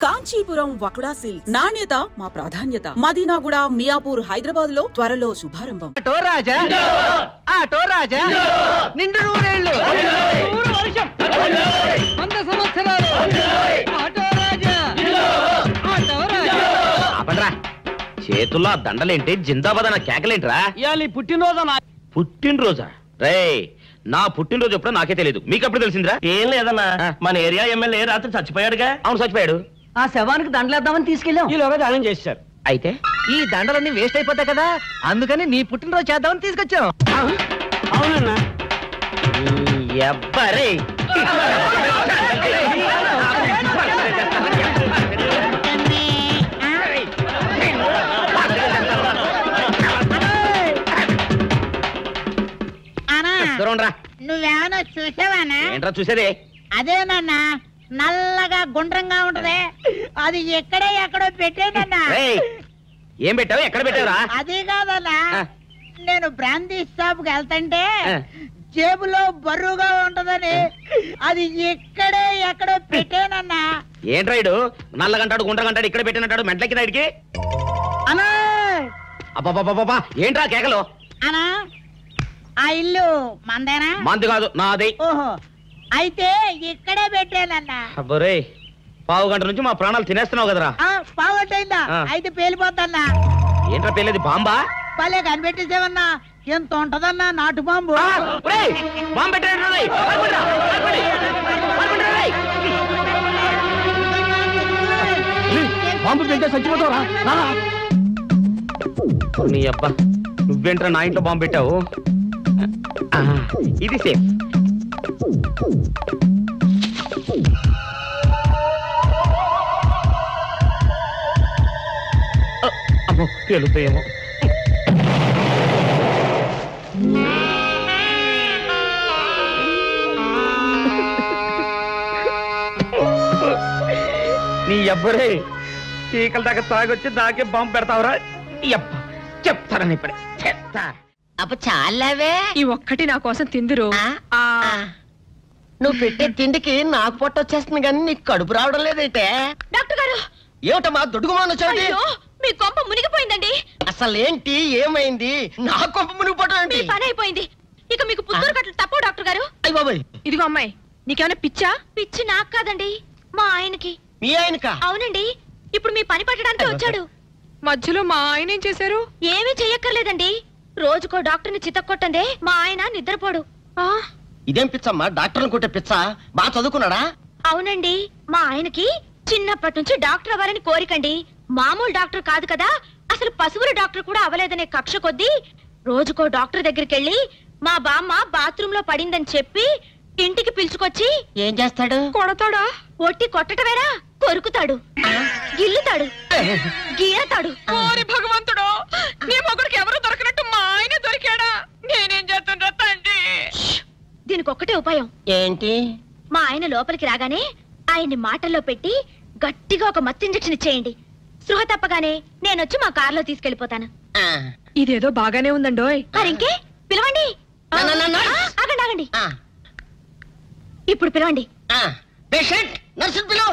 Kanchipuram వకుడా silks నాణ్యత మా ప్రాధాన్యత. మదీనాగూడ, మియాపూర్, హైదరాబాద్ లో త్వరలో శుభారంభం. ఆటో రాజా, ఆటో రాజా, నిండు నూరేళ్ళు, వర్షం, 100 సంవత్సరాలు, ఆటో రాజా, ఆటో రాజా. అపండ్రా, చేతుల్లో దండలేంటి, జిందాబాద్ అన్న కేకలేంట్రా? ఇయాలి పుట్టినరోజా? పుట్టినరోజా? రే, నా పుట్టినరోజు ఎప్పుడో నాకే తెలియదు, మీకు ఎప్పుడు తెలిసిందిరా? ఏం లేదన్నా, మన ఏరియా ఎమ్మెల్యే రాత్రి చచ్చిపోయాడుగా. అవును, చచ్చిపోయాడు. ఆ శవానికి దండలేద్దామని తీసుకెళ్ళాం. ఈలోగా దానం చేశారు. అయితే ఈ దండలన్నీ వేస్ట్ అయిపోతాయి కదా, అందుకని నీ పుట్టినరోజు చేద్దామని తీసుకొచ్చాం. అవునన్నా. ఎవ్వరే నువ్వేమన్నా చూసావానా? ఏంట్రా చూసేది? అదేనన్నా, నల్లగా గుండ్రంగా ఉంటది, అది ఎక్కడో పెట్టేనన్నా. ఏం పెట్టావు? ఎక్కడ పెట్టావురా? అది కాదన్నా, నేను బ్రాందీ షాప్ కి వెళ్తుంటే జేబులో బరువుగా ఉంటదని అది ఎక్కడో పెట్టేనన్నా. ఏంట్రా ఇడు నల్లగంటాడు, గుండ్రగంటాడు, ఇక్కడ పెట్టినట్టాడు, మెంట్లకి రాయిడికి. అన్నా అబ్బాబాబాబా, ఏంట్రా కేకలు? అన్నా, ఆ ఇల్లు మందేనా? మంది కాదు, నాది. ఓహో, అయితే ఇక్కడే పెట్టానన్నా. అబ్బరే, పావు గంట నుంచి మా ప్రాణాలు తినేస్తున్నావు కదరా. పావుగంటైందా? అయితే పేలిపోద్దన్నా. ఏంట్రా పేలేది? బాంబా? పలే కనిపెట్టేసేవన్నా, ఎంత ఉంటదన్నా నాటు బాంబు. బాంబు పెట్టాడు. బాంబు పెడితే చచ్చిపోతావురా. నీ అబ్బా, నువ్వేంట్రా నా ఇంట్లో బాంబు పెట్టావు? ఇది సేఫ్. అమ్మో, పేలుతాయేమో. నీ అబ్బరే, చీకల దాకా తాగొచ్చి నాకే బాంబు పెడతావురా? అబ్బా, చెప్తారని ఇప్పుడే చెప్తా. అప్ప చాలావే, ఈ ఒక్కటి నా కోసం తిందురు. నువ్వు పెట్టే తిండికి నాకు పొట్ట వచ్చేస్తుంది కానీ నీకు కడుపు రావడం లేదైతే. డాక్టర్ గారు, ఏమిటమ్మా దొడుగుమాను వచ్చాడు? మీ కొంప మునిగిపోయిందండి. అసలు ఏంటి, ఏమైంది? నా కొంప మునిగిపోవడం మీ పని అయిపోయింది. ఇక మీకు పుత్తూరు కట్టలు తప్పవు డాక్టర్ గారు. అయ్య బాబాయ్, ఇదిగో అమ్మాయి, నీకేమైనా పిచ్చా? పిచ్చి నాకు కాదండి, మా ఆయనకి. మీ ఆయనక? అవునండి, ఇప్పుడు మీ పని పట్టడానికి వచ్చాడు. మధ్యలో మా ఆయన ఏం చేశారు? ఏమీ చెయ్యక్కర్లేదండి, రోజుకో డాక్టర్ని చితక్కొట్టందే మా ఆయన నిద్రపోడు. ఇదేం పిచ్చమ్మా, డాక్టర్ని కొట్టే పిచ్చ? బాగా చదువుకున్నాడా? అవునండి, మా ఆయనకి చిన్నప్పటి నుంచి డాక్టర్ అవ్వాలని కోరికండి. మామూలు డాక్టర్ కాదు కదా, అసలు పశువుల డాక్టర్ కూడా అవ్వలేదనే కక్ష కొద్దీ రోజుకో డాక్టర్ దగ్గరికి వెళ్ళి మా బామ్మ బాత్రూమ్ లో పడిందని చెప్పి ఇంటికి పిలుచుకొచ్చి ఏం చేస్తాడు? కొడతాడా? ఒట్టి కొట్టటమేరా, కొరుకుతాడు, గిల్లుతాడు, గీరతాడు. ఓరి భగవంతుడు, నీ మొగుడికి ఎవరు దొరకనట్టు మా ఆయన దొరికాడా? నేనేం చేస్తుండ్రా తండ్రి? దీనికి ఒక్కటే ఉపాయం. ఏంటి? మా ఆయన లోపలికి రాగానే ఆయన్ని మాటల్లో పెట్టి గట్టిగా ఒక మత్తు ఇంజెక్షన్ ఇచ్చేయండి. స్పృహ తప్పగానే నేనొచ్చి మా కారులో తీసుకెళ్లిపోతాను. ఇదేదో బాగానే ఉందండోయ్. మరింకే పిలవండి. ఆగండి ఆగండి, ఇప్పుడు పిలవండి. పేషెంట్, నర్సు పిలు.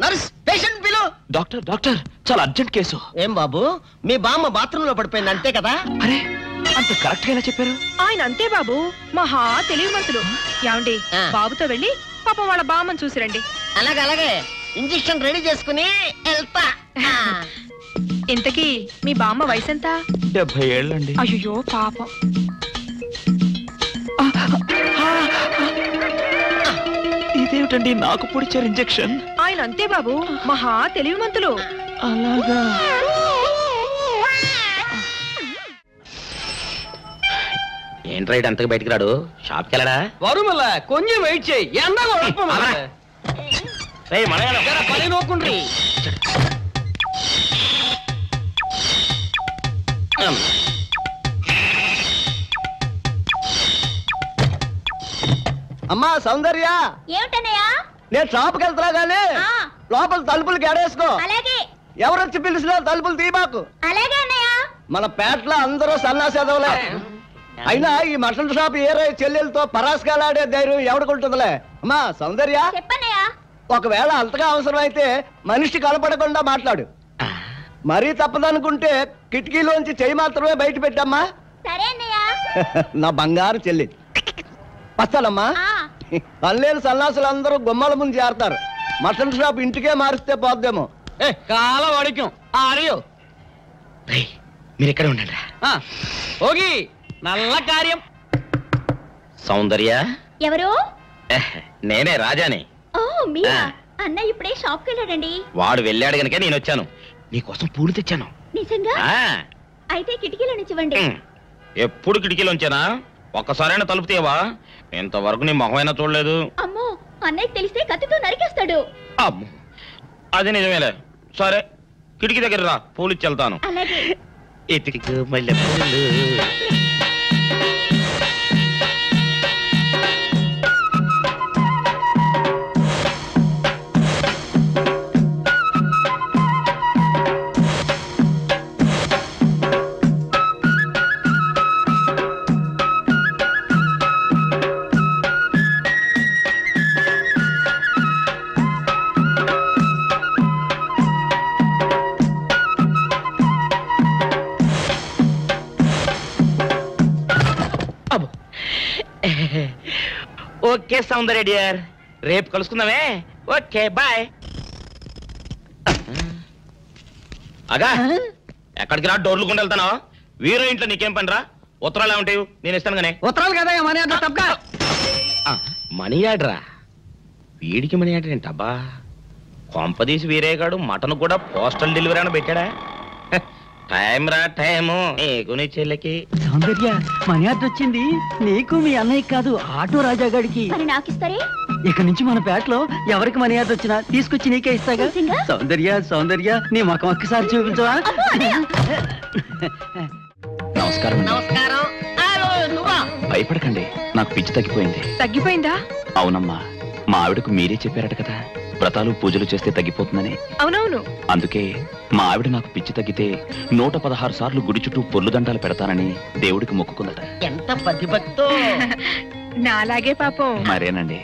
నర్స్, పేషెంట్ పిలు. డాక్టర్, డాక్టర్, చాలా అర్జెంట్ కేసు. ఏం బాబు, మీ బామ్మ బాత్రూమ్ లో పడిపోయింది అంతే కదా? అరే, అంత కరెక్ట్ గా ఎలా చెప్పారు? ఆయన అంతే బాబు, మహా తెలివిమంతులు. ఏమండి, బాబుతో వెళ్ళి పాపం వాళ్ళ బామ్మని చూసిరండి. అలాగే అలాగే, ఇంజెక్షన్ రెడీ చేసుకుని వెళ్తా. ఇంతకీ మీ బామ్మ వయసు ఎంత? 70 ఏళ్ళండి. అయ్యో పాపం. ఇదేమిటండి నాకు పొడిచారు ఇంజెక్షన్? ఆయన అంతే బాబు, మహా తెలివిమంతులు. అలాగా? ఏంట్రా ఇటు అంతగా బయటికి రాడు? షాప్కి వెళ్ళడా? వరుమల కొంచెం వెయిట్ చేయి, ఎండ పని నోకుండ్రి. అమ్మా సౌందర్య, ఏమిటన్నయ్యా? నేను షాప్కి వెళ్తున్నా గానీ లోపల తలుపులు గడేసుకో. అలాగే. ఎవరొచ్చి పిలిచినా తలుపులు తీయబాకు. అలాగే అన్నయ్య. మన పేటలో అందరూ సన్నాసేదవులే. అయినా ఈ మటన్ షాప్ ఏరే చెల్లెలతో పరాస్కాలాడే ధైర్యం ఎవడుకుంటుందిలే. అమ్మా సౌందర్య, చెప్పన్నయ్యా. ఒకవేళ అంతగా అవసరమైతే మనిషి కనపడకుండా మాట్లాడు. మరీ తప్పదనుకుంటే కిటికీలోంచి చెయ్యి మాత్రమే బయట పెట్టమ్మా. సరే అన్నయ్య. నా బంగారు చెల్లి. వస్తానమ్మా. పల్లెలు సన్నాసులందరూ గుమ్మల ముందు చేరతారు. మటన్ షాప్ ఇంటికే మారిస్తే పోద్దేమో. కాల వాడిక్యం ఆడియో మీరు ఎక్కడ ఉండండి. ఓగి నల్ల కార్యం. సౌందర్య ఎవరు? నేనే రాజాని. ఓ మీరా? అన్నయ్య ఇప్పుడే షాప్ కి వెళ్ళాడండి. వాడు వెళ్ళాడు గనుక నేను వచ్చాను. నీకోసం పూలు తెచ్చాను. నిజంగా? అయితే కిటికీలో నుంచి ఇవ్వండి. ఎప్పుడు కిటికీలోంచేనా? ఒక్కసారైనా తలుపు తీయవా? ఇంతవరకు నీ మొహమైనా చూడలేదు. అమ్మో, అన్నయ్య తెలిస్తే కత్తితో నరికేస్తాడు. అమ్మో, అది నిజమేలే. సరే, కిటికీ దగ్గర రా, పూలు ఇచ్చి వెళ్తాను. అలాగే. ఓకే సౌందర్య డియర్, రేపు కలుసుకుందామే. Okay bye. అగా ఎక్కడికి రా, డోర్లు కొండ వెళ్తానా? వీరో ఇంట్లో నీకేం పని రా? ఉత్తరాలు ఏమంటాయి? నేను ఇస్తాను గానే. ఉత్తరాలు కదా మనీ ఆర్డర్ తప్ప. మనీ ఆర్డరా? వీడికి మనీ ఆర్డర్ ఏంటబ్బా? కొంపదీసి వీరేగాడు మటన్ కూడా పోస్టల్ డెలివరీ అని పెట్టాడా? టైం రా టైము నీకు నీ చెల్లెకి. సౌందర్య, మనీ ఆర్డర్ వచ్చింది. నీకు మీ అన్నయ్య కాదు, ఆటో రాజా గారికి. మరి నాకిస్తారే? ఇక నుంచి మన పేటలో ఎవరికి మనీ ఆర్డర్ వచ్చినా తీసుకొచ్చి నీకే ఇస్తాగా. సౌందర్య సౌందర్య, నీ ముఖం ఒక్కసారి చూపించవా? నమస్కారం. నమస్కారం. భయపడకండి, నాకు పిచ్చి తగ్గిపోయింది. తగ్గిపోయిందా? అవునమ్మా, మా ఆవిడకు మీరే చెప్పారట కదా, వ్రతాలు పూజలు చేస్తే తగ్గిపోతుందని. అవునవును. అందుకే మా ఆవిడ నాకు పిచ్చి తగ్గితే 116 సార్లు గుడి చుట్టూ పొర్లు దండాలు పెడతానని దేవుడికి మొక్కుకుందట. ఎంత పతిభక్తో. నాలాగే పాపం. మరేనండి,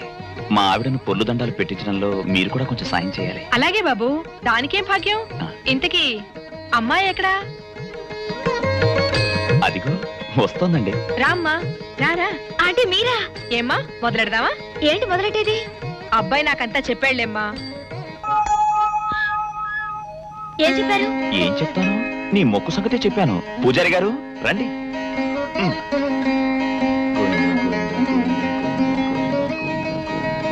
మా ఆవిడను పొర్లు దండాలు పెట్టించడంలో మీరు కూడా కొంచెం సాయం చేయాలి. అలాగే బాబు, దానికేం భాగ్యం. ఇంతకీ అమ్మాయి ఎక్కడా? అదిగో వస్తోందండి. రామ్మా, రారా. ఆంటీ మీరా? ఏమ్మా, మొదలెడదామా? ఏంటి మొదలెట్టేది? అబ్బాయి నాకంతా చెప్పాడులేమ్మా. ఏం చెప్పారు? ఏం చెప్తాను, నీ మొక్కు సంగతే చెప్పాను. పూజారి గారు రండి.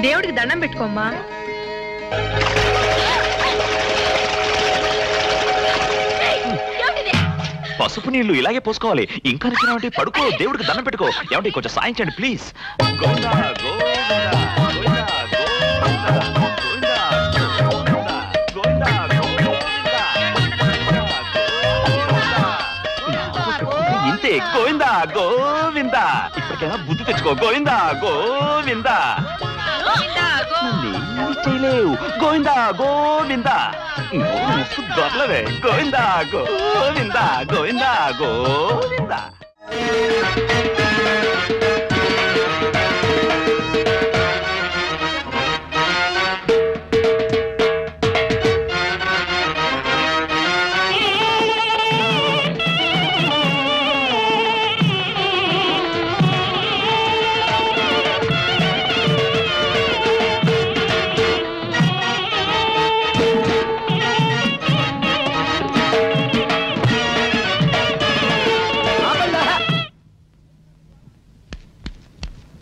దేవుడికి దండం పెట్టుకోమ్మా. పసుపు నీళ్లు ఇలాగే పోసుకోవాలి. ఇంకా నచ్చినావంటే పడుకో, దేవుడికి దండం పెట్టుకో. ఏమంటే కొంచెం సాయం చేయండి ప్లీజ్. ఇంతే, గోవిందా గోవిందా. ఇప్పటికైనా బుద్ధి తెచ్చుకో. గోవిందా గోవిందా. చేయలేవు. గోవిందా గోవిందా. దొరలవే. గోవిందా గోవిందా గోవిందా గోవిందా.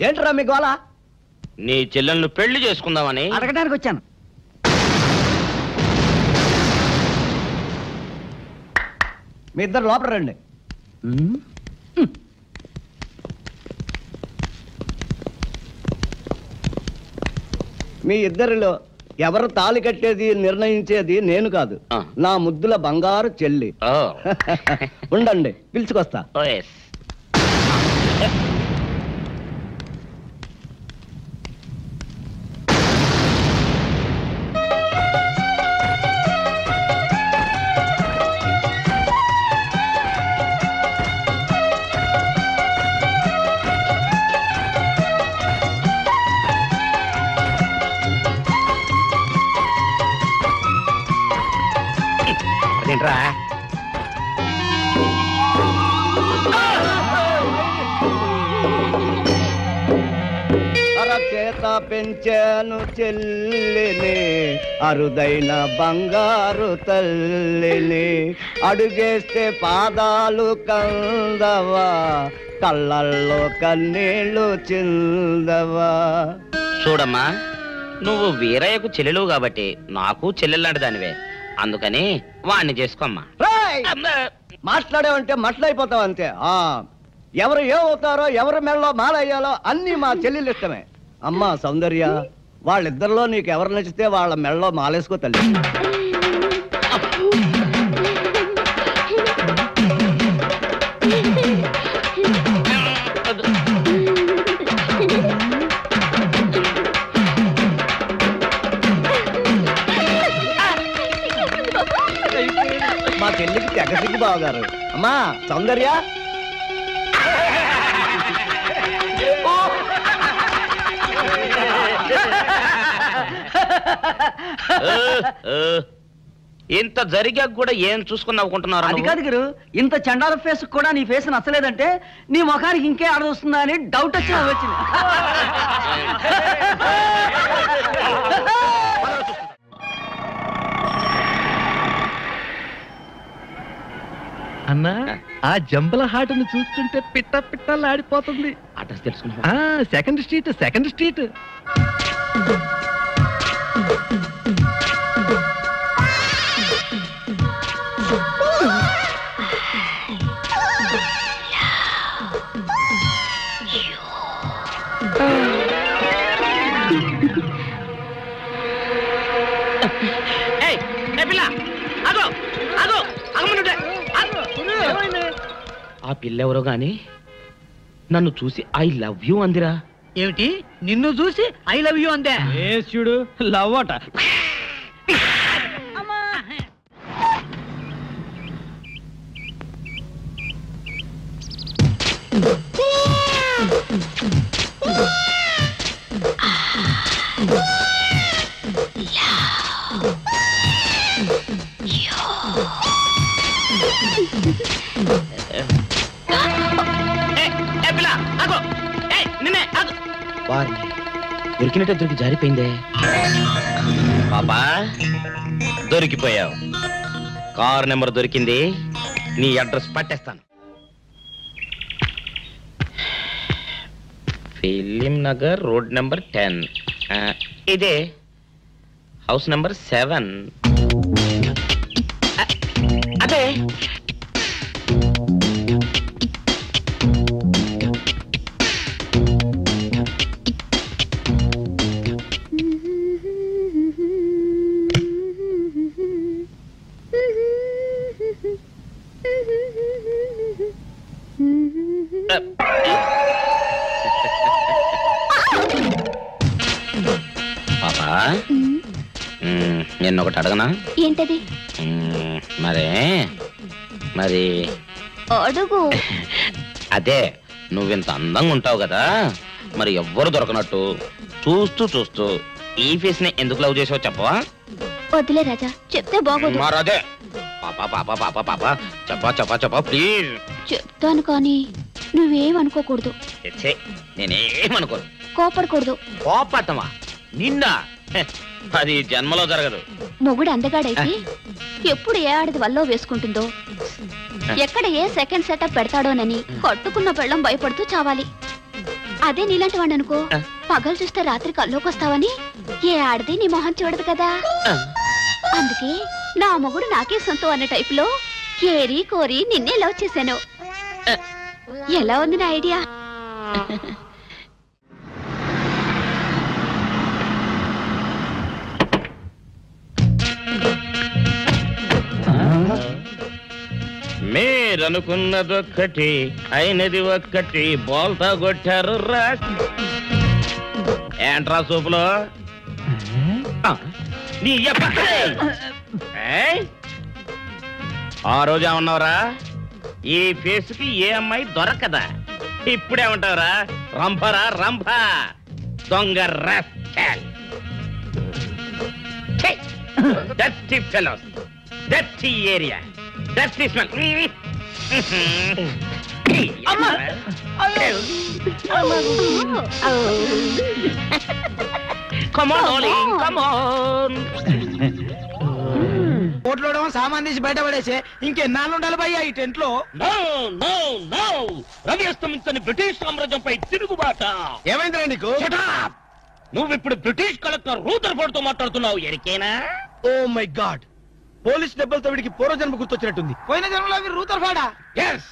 ఏంట్రా మీ గోళ? నీ చెల్లెలను పెళ్లి చేసుకుందామని అడగడానికి వచ్చాను. మీ ఇద్దరు లోపల రండి. మీ ఇద్దరిలో ఎవరు తాళి కట్టేది నిర్ణయించేది నేను కాదు, నా ముద్దుల బంగారు చెల్లి. ఉండండి, పిలుచుకొస్తా. ఏంట్రా చేత పెంచాను చెల్లిని అరుదైన బంగారు తల్లిని అడుగేస్తే పాదాలు కందవా కళ్ళల్లో కన్నీళ్ళు చిందవా. చూడమ్మా, నువ్వు వీరయ్యకు చెల్లెలు కాబట్టి నాకు చెల్లెల్లాంటి దానివే, అందుకని వాణ్ణి చేసుకోమ్మా. మాట్లాడేవంటే మట్లయిపోతావు అంతే. ఎవరు ఏమవుతారో ఎవరి మెళ్ళలో మాలయ్యాలో అన్ని మా చెల్లెలు ఇష్టమే. అమ్మా సౌందర్య, వాళ్ళిద్దరిలో నీకు ఎవరు నచ్చితే వాళ్ళ మెళ్ళలో మాలేసుకో తల్లి. మా చెల్లికి తెగసిగ్గు బావగారు. అమ్మా సౌందర్య, ఇంత జరిగాక కూడా ఏం చూసుకుని నవ్వుకుంటున్నారు? అది కాదు గురు, ఇంత చండాల ఫేస్ కూడా నీ ఫేస్ నచ్చలేదంటే నీ ముఖానికి ఇంకే ఆడదొస్తుందా అని డౌట్ వచ్చి వచ్చింది. అన్నా, ఆ జంబల హాటును చూస్తుంటే పిట్ట పిట్టలాడిపోతుంది. అడ్రస్ తెలుసుకున్నా? Second street, second street. ఆ పిల్లెవరో గాని నన్ను చూసి ఐ లవ్ యూ అందిరా. ఏమిటి, నిన్ను చూసి ఐ లవ్ యూ అందే? చూడు లవ్ అట. దొరికినట్టే దొరికి జారిపోయిందే. పాపా దొరికిపోయావు. కార్ నెంబర్ దొరికింది, నీ అడ్రస్ పట్టేస్తాను. Film Nagar, road number 10. ఇదే హౌస్ నెంబర్ 7. అదే పాపా, నేను ఒకటి అడగనా? ఏంటది? మరి అడుగు. అదే, నువ్వింత అందంగా ఉంటావు కదా, మరి ఎవ్వరు దొరకనట్టు చూస్తూ చూస్తూ ఈ ఫేస్ ని ఎందుకు లవ్ చేసావు చెప్పవా? వద్దులే రాజా, చెప్తే బాగోదు. మరదే పాపా పాపా పాపా పాపా చెప్పా చెప్పా చెప్పా ప్లీజ్. చెప్తాను కానీ నువ్వేమనుకోకూడదు. నేనేమనుకోను. కోపడకూడదు. కోపడతావా? నిన్న అది జన్మలో జరగదు. మొగుడు అందగాడైతే ఎప్పుడు ఏ ఆడది వల్లో వేసుకుంటుందో, ఎక్కడ ఏ సెకండ్ సెటప్ పెడతాడోనని కట్టుకున్న పెళ్ళం భయపడుతూ చావాలి. అదే నీలాంటి వాడు అనుకో, పగలు చూస్తే రాత్రి కల్లోకొస్తావని ఏ ఆడది నీ మొహం చూడదు కదా. అందుకే నా మొగుడు నాకే సొంతం అన్న టైప్ లో ఏరి కోరి నిన్నే లవ్ చేశాను. ఎలా ఉంది నా ఐడియా? మీరనుకున్నదొక్కటి అయినది ఒక్కటి, బోల్తా కొట్టారు రా. ఏంట్రా సూపులో నీ ఆ రోజు ఏమన్నావురా? ఈ ఫేస్ కి ఏ అమ్మాయి దొరకదా? ఇప్పుడేమంటావురా? రంభరా రంభ, దొంగ rascal. Dirty fellows, dirty area, dirty smell. Come on, darling, come on. కోట్లోడమో సామాన్ తీసి బయటపడేసే ఇంకెన్నాళ్ళు ఉండాలి భయ్యా ఈ టెంట్ లో? రవి అస్తమించని బ్రిటిష్ సామ్రాజ్యంపై తిరుగుబాట. ఏమైందిరా నీకు? నువ్వు ఇప్పుడు బ్రిటిష్ కలెక్టర్ రూదర్ఫోర్డ్ తో మాట్లాడుతున్నావు, ఎరికేనా? ఓ మై గాడ్, పోలీస్ దెబ్బలతో వీడికి పూర్వజన్మ గుర్తొచ్చినట్టుంది. పోయిన జన్మలో రూతర్ఫాడా? ఎస్.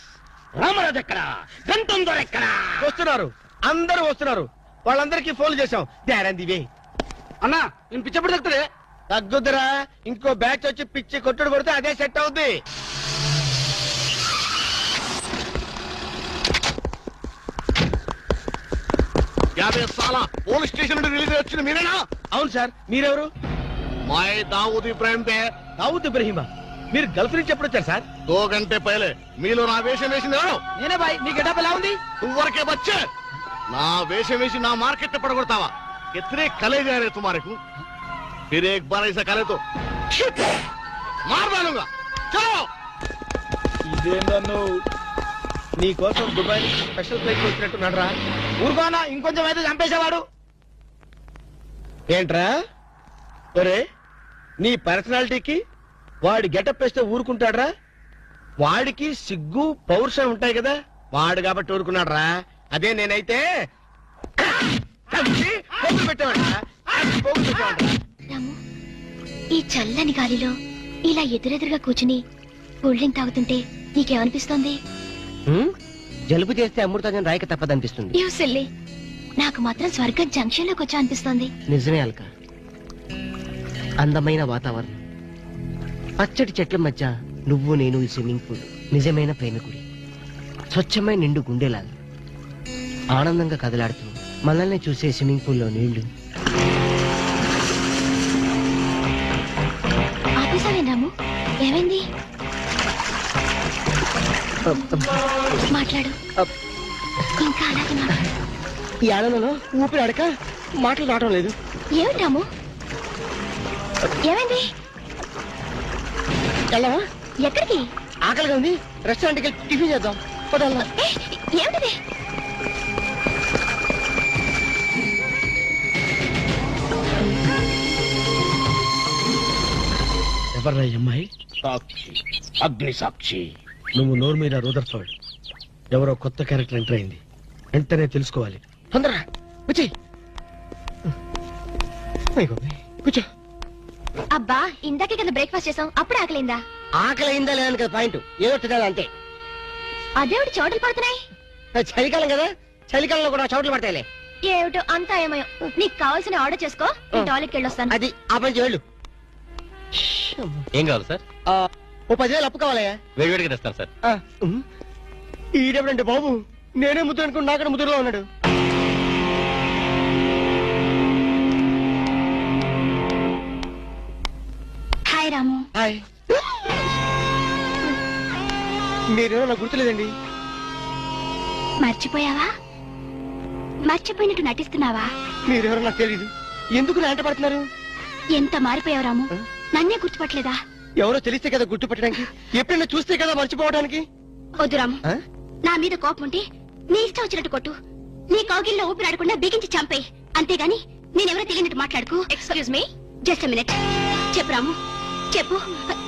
రామరాజు ఎక్కడా? గంతం దొర ఎక్కడా? వస్తున్నారు, అందరూ వస్తున్నారు. వాళ్ళందరికీ ఫోన్ చేశాం. దేరందివే అన్నా, నేను పిచ్చప్పుడు తగ్గుతుంది. తగ్గుద్దురా, ఇంకో బ్యాచ్ వచ్చి పిచ్చి కొట్టుడు కొడితే అదే సెట్ అవుద్ది. పోలీస్ స్టేషన్ నుండి రిలీజ్ వచ్చిన మీరేనా? అవును సార్, మీరెవరు? मैं दाऊद इब्राहिम थे। దావుద్ ఇబ్రహీమా, మీరు గల్ఫ్ నుంచి ఎప్పుడు వచ్చారు సార్? 2 घंटे पहले మీలో నా వేషం వేసింది ఎవరు? నేనే బాయ్. మీ గెటప్ ఎలా ఉంది? ఊరికే బచ్చే నా వేషం వేసి నా మార్కెట్ పడగొడతావా? कितने कले जा रहे तुम्हारे को? फिर एक बार ऐसा करे तो मार डालूंगा। चलो। ఇదేందన్ను నీ కోసం దుబాయ్ నుంచి స్పెషల్ ఫ్లైట్ వచ్చినట్టున్నాడు రా. ఊరుకోనా, ఇంకొంచెం అయితే చంపేసేవాడు. ఏంట్రా ఒరే, నీ పర్సనాలిటీకి వాడి గెటప్ వేస్తే ఊరుకుంటాడ్రా? వాడికి సిగ్గు పౌరుషం ఉంటాయి కదా, వాడు కాబట్టి ఊరుకున్నాడు రా. అదే నేనైతే రాము, ఈ చల్లని గాలిలో ఇలా ఎదురెదురుగా కూర్చుని కూల్ డ్రింక్ తాగుతుంటే నీకేమనిపిస్తోంది? జలుబు చేస్తే అమృతం రాయక తప్పదనిపిస్తుంది. యూ సిల్లీ, నాకు మాత్రం స్వర్గం జంక్షన్ లోకి వచ్చా అనిపిస్తోంది. నిజమే అల్క, అందమైన వాతావరణం, పచ్చటి చెట్ల మధ్య నువ్వు నేను, ఈ స్విమ్మింగ్ పూల్ నిజమైన ప్రేమికుడి, స్వచ్ఛమైన నిండు గుండెలాగా ఆనందంగా కదలాడుతూ మనల్ని చూసే స్విమ్మింగ్ పూల్లో నీళ్లు. ఆపేసావేనాము? ఏమైంది? మాట్లాడు, ఇంకా అలాగే మాట్లాడు. ఈ ఆనందంలో ఊపిరి అడక మాటలు రావడం లేదు. ఏమిటి రాము, ఏమైంది? వెళ్ళవా? ఎక్కడికి? ఆకలిగా ఉంది, రెస్టారెంట్కి వెళ్ళి టిఫిన్ చేద్దాం. పదల్లా. ఏమిటిది? ఎవర్రా ఈ అమ్మాయి? సాక్షి, అగ్ని సాక్షి. నువ్వు నోరు మీద రూదర్ఫోర్డ్, ఎవరో కొత్త క్యారెక్టర్ ఎంటర్ అయింది, వెంటనే తెలుసుకోవాలి. తొందరగా వచ్చి కూర్చో. అబ్బా, ఇందాకే కదా బ్రేక్ఫాస్ట్ చేసాం, అప్పుడు ఆకలిందా? ఆకలి అయిందా లేదని కదా పాయింట్, ఏదో తినాలి అంతే. అదేవిడు చోటలు పడుతున్నాయి. చలికాలం కదా, చలికాలంలో కూడా చోట్లు పడతాయిలే. ఏమిటో అంతా ఏమయో. నీకు కావాల్సిన ఆర్డర్ చేసుకో, టాయిలెట్కి వెళ్ళొస్తాను. అది ఆ పని వెళ్ళు. ఏం కావాలి సార్? ఓ 10,000 అప్పు కావాలయ్యా. వేడివేడిగా తెస్తాను సార్. ఈడెవడంటే బాబు, నేనే ముద్దు అనుకుని నాకడ ముద్దులో ఉన్నాడు. హాయ్ రాము. హాయ్. మీరేమో నాకు గుర్తులేదండి. మర్చిపోయావా? మర్చిపోయినట్టు నటిస్తున్నావా? మీరెవరో నాకు తెలీదు, ఎందుకు నా వెంట పడుతున్నారు? ఎంత మారిపోయావు రాము, నన్నే గుర్తుపట్టలేదా? ఎవరో తెలిస్తే కదా గుర్తుపట్టడానికి, ఎప్పుడైనా చూస్తే కదా మర్చిపోవడానికి. వద్దు రాము, నా మీద కోపం ఉంటే నీ ఇష్టం వచ్చినట్టు కొట్టు, నీ కౌగిల్లో ఊపిరాడకుండా బిగించి చంపే, అంతేగాని నేనెవరో తెలియనట్టు మాట్లాడుకు. Excuse me, just a minute. చెప్పు రాము, చెప్పు,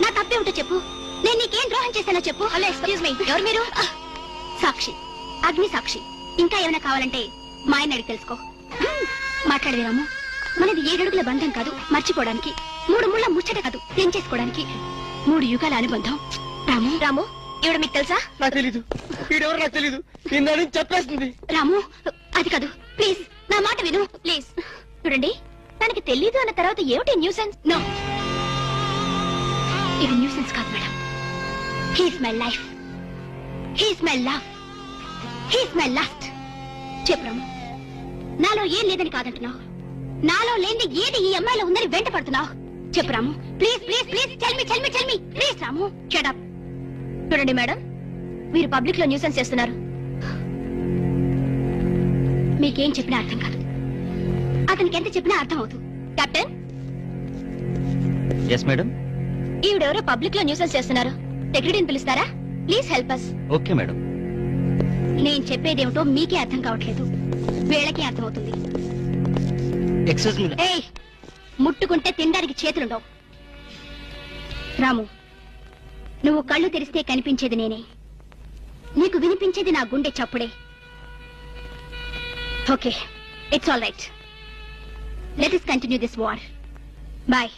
నా తప్పే ఉంటో చెప్పు, నేను నీకేం ద్రోహం చేశానో చెప్పు. హలో, ఎక్స్క్యూజ్ మీ, ఎవరు మీరు? సాక్షి, అగ్ని సాక్షి. ఇంకా ఏమైనా కావాలంటే మా ఆయన అడిగి తెలుసుకో. మాట్లాడేది రాము, మనది 7 అడుగుల బంధం కాదు మర్చిపోవడానికి, 3 ముళ్ళ ముచ్చట కాదు తెంచేసుకోవడానికి, 3 యుగాల అనుబంధం. రాము, రాము, ఇవిడ మీకు తెలుసా? నాకు తెలీదు, వీడెవరో నాకు తెలీదు, నిన్న నుంచి చెప్పేస్తుంది. రాము, అది కాదు, ప్లీజ్ నా మాట విను, ప్లీజ్. చూడండి, తనకి తెలీదు అన్న తర్వాత ఏమిటి న్యూసెన్స్? నో, ఇది న్యూసెన్స్ కాదు madam. He's my life, he's my love, he's my last. చెప్పు రాము, నాలో ఏం లేదని కాదంటున్నావు, నాలో లేని ఏది ఈ అమ్మాయిలో ఉందని వెంట పడుతున్నావు. చెప్పు Ramu, please please please, tell me tell me tell me please. Ramu, shut up. చూడండి మేడం, మీరు పబ్లిక్ లో న్యూసెన్స్ చేస్తున్నారు. మీకేం చెప్పినా అర్థం కాదు, అతనికి ఎంత చెప్పినా అర్థం అవుతుంది. కెప్టెన్. Yes madam. ఈవిడెవరో పబ్లిక్ లో న్యూసెన్స్ చేస్తున్నారు. సెక్రటరీని పిలుస్తారా? Please help us. Okay madam. నేను చెప్పేదేమిటో మీకే అర్థం కావట్లేదు, వీళ్ళకి అర్థమవుతుంది. Excuse me. ఏయ్, ముట్టుకుంటే తినడానికి చేతులుండవు. రాము, నువ్వు కళ్ళు తెరిస్తే కనిపించేది నేనే, నీకు వినిపించేది నా గుండె చప్పుడే. Okay, it's all right. Let us continue this war. Boy.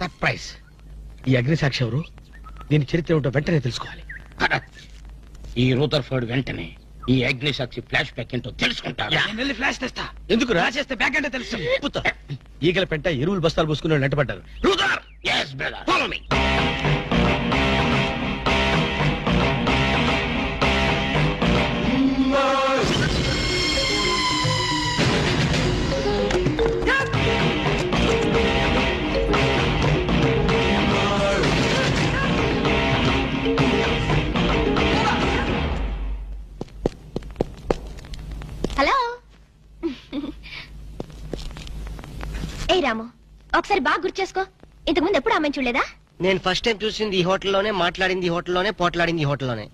Surprise. ఈ అగ్నిసాక్షి ఎవరు? దీని చరిత్ర ఏమిటో వెంటనే తెలుసుకోవాలి. ఈ రూదర్ఫర్డ్ వెంటనే ఈ అగ్నిసాక్షి ఫ్లాష్ బ్యాక్ ఏంటో తెలుసుకుంటారు. ఫ్లాష్ తెస్తా. ఎందుకు రాసేస్తే బ్యాక్ అంటే తెలుసు. ఈగల పెంట ఎరువులు బస్తాలు పోసుకుని వెంటపడ్డారు. రూదర్, yes brother, follow me. Hello. ఏ రాము, ఒకసారి బాగా గుర్తు చేసుకో. ఇంతకుముందు ఎప్పుడు అమ్మాయిని చూడలేదా? నేను ఫస్ట్ టైం చూసింది ఈ హోటల్లోనే, మాట్లాడింది ఈ హోటల్లోనే, పోట్లాడింది ఈ హోటల్లోనే.